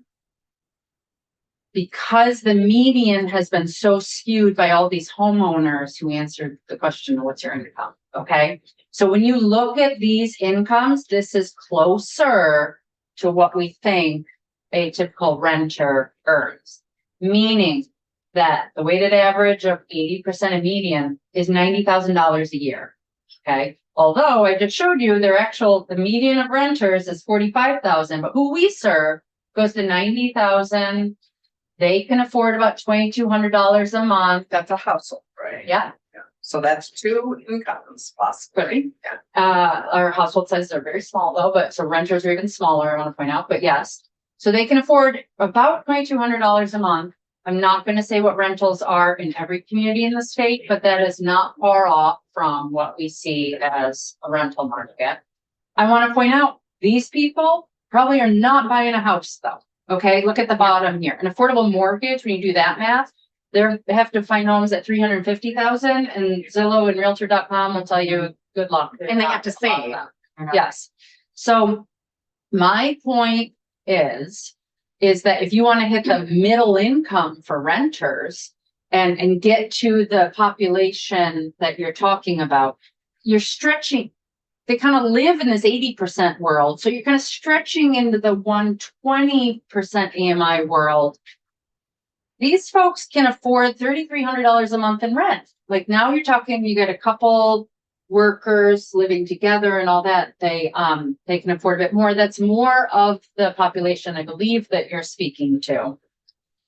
Because the median has been so skewed by all these homeowners who answered the question, what's your income? Okay. So when you look at these incomes, this is closer to what we think a typical renter earns. Meaning that the weighted average of 80% of median is $90,000 a year. Okay. Although I just showed you the median of renters is 45,000, but who we serve goes to 90,000. They can afford about $2,200 a month. That's a household, right? Yeah. So that's two incomes possibly. Our household sizes are very small though, but so renters are even smaller, I want to point out, but yes. So they can afford about $2,200 a month. I'm not going to say what rentals are in every community in the state, but that is not far off from what we see as a rental market. I want to point out these people probably are not buying a house though. Okay, look at the bottom here. An affordable mortgage, when you do that math, they have to find homes at 350,000 and Zillow and Realtor.com will tell you good luck. And they have to save. Yes. So my point is that if you want to hit the middle income for renters and get to the population that you're talking about, you're stretching. They kind of live in this 80% world. So you're kind of stretching into the 120% AMI world. These folks can afford $3,300 a month in rent. Like now you're talking, you get a couple workers living together and all that. They can afford a bit more. That's more of the population, I believe, that you're speaking to.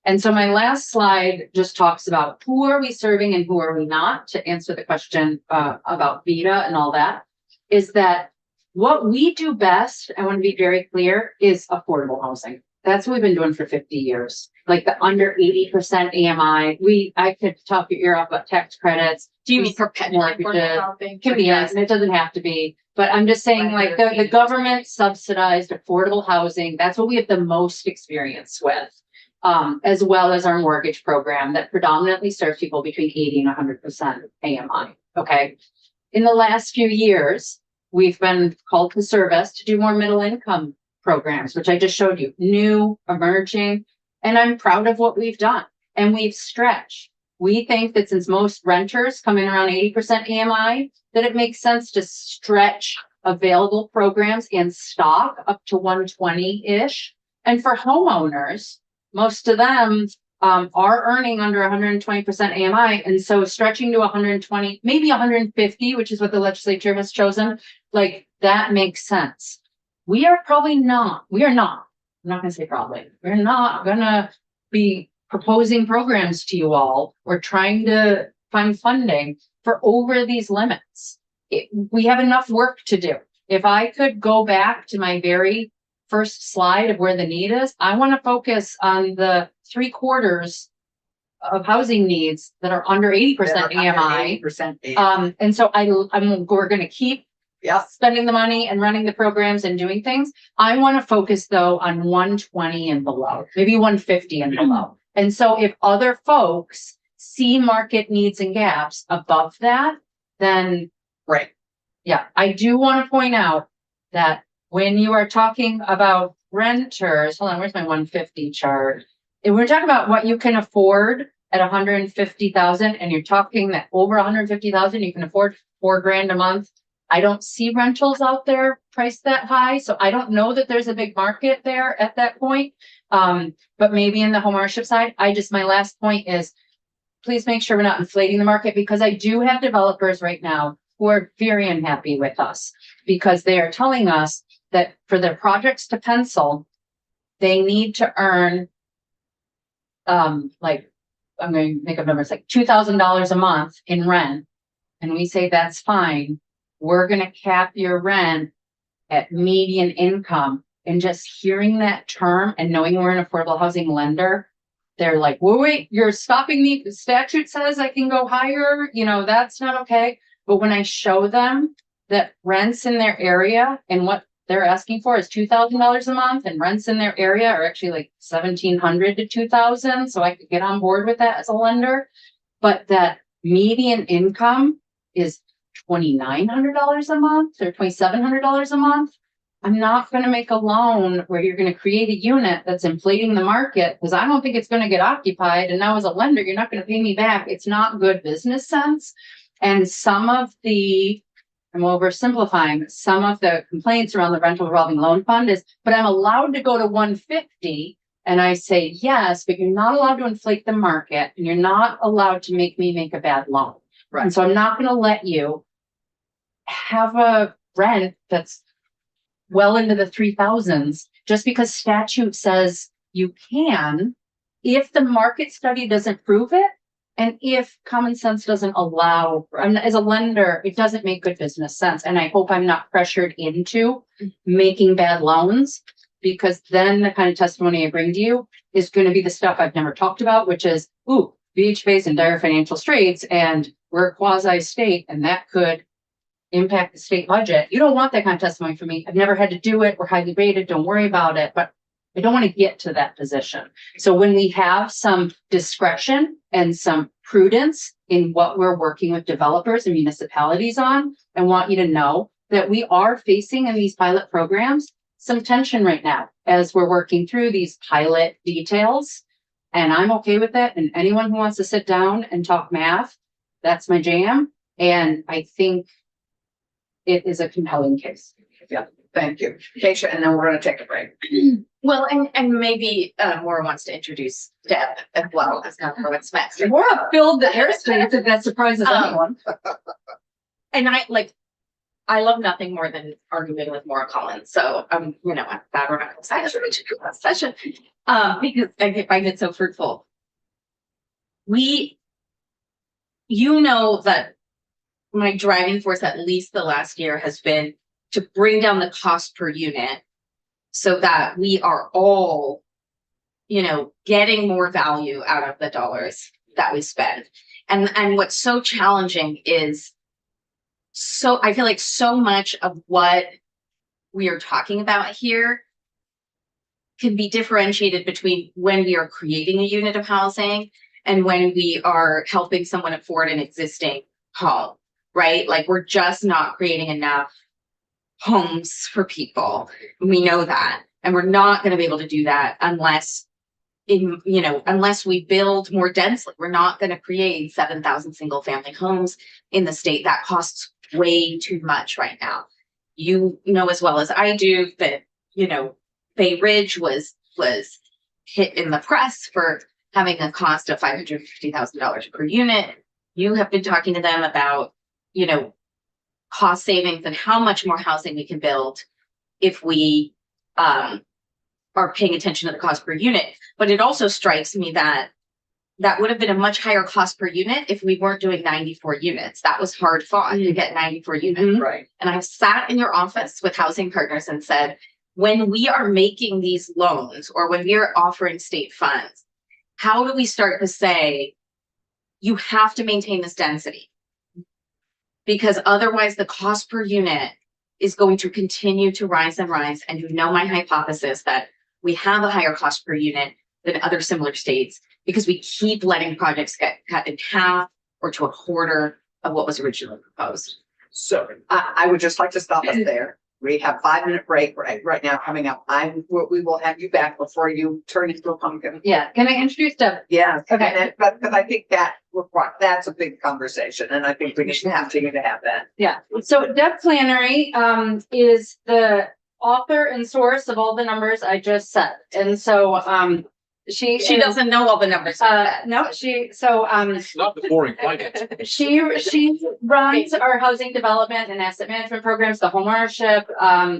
And so my last slide just talks about who are we serving and who are we not, to answer the question about VITA and all that. Is that what we do best, I want to be very clear, is affordable housing. That's what we've been doing for 50 years. Like the under 80% AMI. I could talk your ear off about tax credits. Do you mean perpetual mortgages? housing? Can be, yes, and it doesn't have to be. But I'm just saying, like the government subsidized affordable housing, that's what we have the most experience with. As well as our mortgage program that predominantly serves people between 80 and 100% AMI. Okay. In the last few years, we've been called to service to do more middle income programs, which I just showed you, new, emerging, and I'm proud of what we've done. And we've stretched. We think that since most renters come in around 80% AMI, that it makes sense to stretch available programs and stock up to 120-ish. And for homeowners, most of them are earning under 120% AMI. And so stretching to 120, maybe 150, which is what the legislature has chosen, like that makes sense. We are not, I'm not going to say probably, we're not going to be proposing programs to you all or trying to find funding for over these limits. We have enough work to do. If I could go back to my very first slide of where the need is, I want to focus on the 3/4 of housing needs that are under 80% AMI. 80%. And so we're going to keep Yeah. spending the money and running the programs and doing things. I want to focus though on 120 and below, maybe 150 and below. And so if other folks see market needs and gaps above that, then Right. yeah, I do want to point out that when you are talking about renters, hold on, where's my 150 chart? If we're talking about what you can afford at 150,000 and you're talking that over 150,000, you can afford $4,000 a month. I don't see rentals out there priced that high, so I don't know that there's a big market there at that point. But maybe in the home ownership side, my last point is, please make sure we're not inflating the market, because I do have developers right now who are very unhappy with us because they are telling us that for their projects to pencil, they need to earn like, I'm going to make up numbers, like $2,000 a month in rent. And we say, that's fine. We're going to cap your rent at median income. And just hearing that term and knowing we're an affordable housing lender, they're like, wait, you're stopping me. The statute says I can go higher. You know, that's not okay. But when I show them that rents in their area and what they're asking for is $2,000 a month, and rents in their area are actually like $1,700 to $2,000. So I could get on board with that as a lender. But that median income is $2,900 a month or $2,700 a month. I'm not going to make a loan where you're going to create a unit that's inflating the market, because I don't think it's going to get occupied. And now as a lender, you're not going to pay me back. It's not good business sense. And some of the, I'm oversimplifying, some of the complaints around the rental revolving loan fund is, but I'm allowed to go to 150. And I say, yes, but you're not allowed to inflate the market, and you're not allowed to make me make a bad loan. Right. And so I'm not going to let you have a rent that's well into the 3,000s just because statute says you can, if the market study doesn't prove it, and if common sense doesn't allow. As a lender, it doesn't make good business sense. And I hope I'm not pressured into making bad loans, because then the kind of testimony I bring to you is going to be the stuff I've never talked about, which is, VHB's in dire financial straits and we're a quasi state, and that could impact the state budget. You don't want that kind of testimony from me. I've never had to do it. We're highly rated. Don't worry about it. But I don't want to get to that position. So when we have some discretion and some prudence in what we're working with developers and municipalities on, I want you to know that we are facing in these pilot programs some tension right now as we're working through these pilot details. And I'm okay with that. And anyone who wants to sit down and talk math, that's my jam. And I think it is a compelling case. Yeah, thank you. Keisha, and then we're going to take a break. Well, and maybe Maura wants to introduce Deb as well as Councilor Smith. Maura filled the airspace, if that surprises anyone. And I love nothing more than arguing with Maura Collins. So I'm glad we're not excited for this session because I find it so fruitful. That my driving force, at least the last year, has been to bring down the cost per unit so that we are all, getting more value out of the dollars that we spend. And what's so challenging is, I feel like so much of what we are talking about here can be differentiated between when we are creating a unit of housing and when we are helping someone afford an existing home. Right? Like, we're just not creating enough homes for people. We know that. And we're not going to be able to do that unless we build more densely. We're not going to create 7,000 single family homes in the state. That costs way too much right now. You know as well as I do that, Bay Ridge was hit in the press for having a cost of $550,000 per unit. You have been talking to them about cost savings and how much more housing we can build if we are paying attention to the cost per unit. But it also strikes me that would have been a much higher cost per unit if we weren't doing 94 units. That was hard fought to get 94 units. Right. And I've sat in your office with housing partners and said, when we are making these loans or when we are offering state funds, how do we start to say, you have to maintain this density? Because otherwise the cost per unit is going to continue to rise and rise. And my hypothesis that we have a higher cost per unit than other similar states because we keep letting projects get cut in half or to a quarter of what was originally proposed. So I would just like to stop us there. We have 5-minute break right now coming up. We will have you back before you turn into a pumpkin. Yeah, can I introduce Deb? Yeah. Okay. But I think that's a big conversation and I think we need to continue to have that. Yeah, so Deb Flannery, is the author and source of all the numbers I just said. And so, she doesn't know all the numbers. no, It's not the boring finance. she runs our housing development and asset management programs, the homeownership,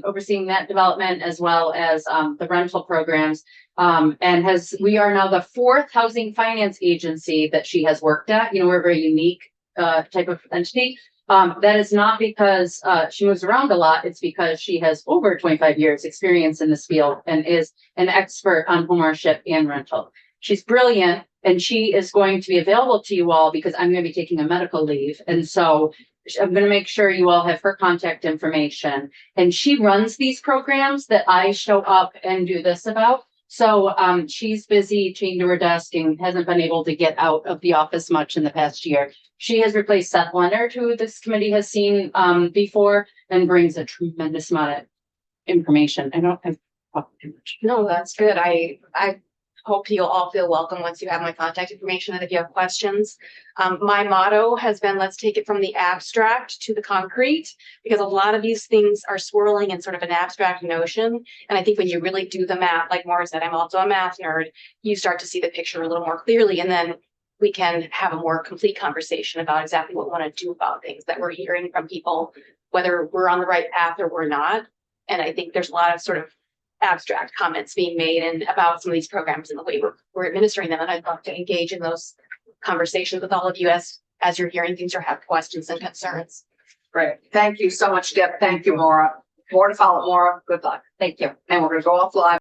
overseeing that development as well as, the rental programs. And we are now the 4th housing finance agency that she has worked at. You know, we're a very unique, type of entity. That is not because, she moves around a lot. It's because she has over 25 years experience in this field and is an expert on homeownership and rental. She's brilliant and she is going to be available to you all because I'm going to be taking a medical leave. And so I'm going to make sure you all have her contact information. And she runs these programs that I show up and do this about. So, she's busy chained to her desk and hasn't been able to get out of the office much in the past year. She has replaced Seth Leonard, who this committee has seen, before, and brings a tremendous amount of information. I don't have talked too much. No, that's good. I hope you'll all feel welcome once you have my contact information and if you have questions. My motto has been, let's take it from the abstract to the concrete, because a lot of these things are swirling in sort of an abstract notion. And I think when you really do the math, like Maura said, I'm also a math nerd, you start to see the picture a little more clearly. And then we can have a more complete conversation about exactly what we want to do about things that we're hearing from people, whether we're on the right path or we're not. And I think there's a lot of sort of abstract comments being made and about some of these programs and the way we're administering them. And I'd love to engage in those conversations with all of you as you're hearing things or have questions and concerns. Great. Thank you so much, Deb. Thank you, Maura. More to follow, Maura. Good luck. Thank you. And we're going to go offline.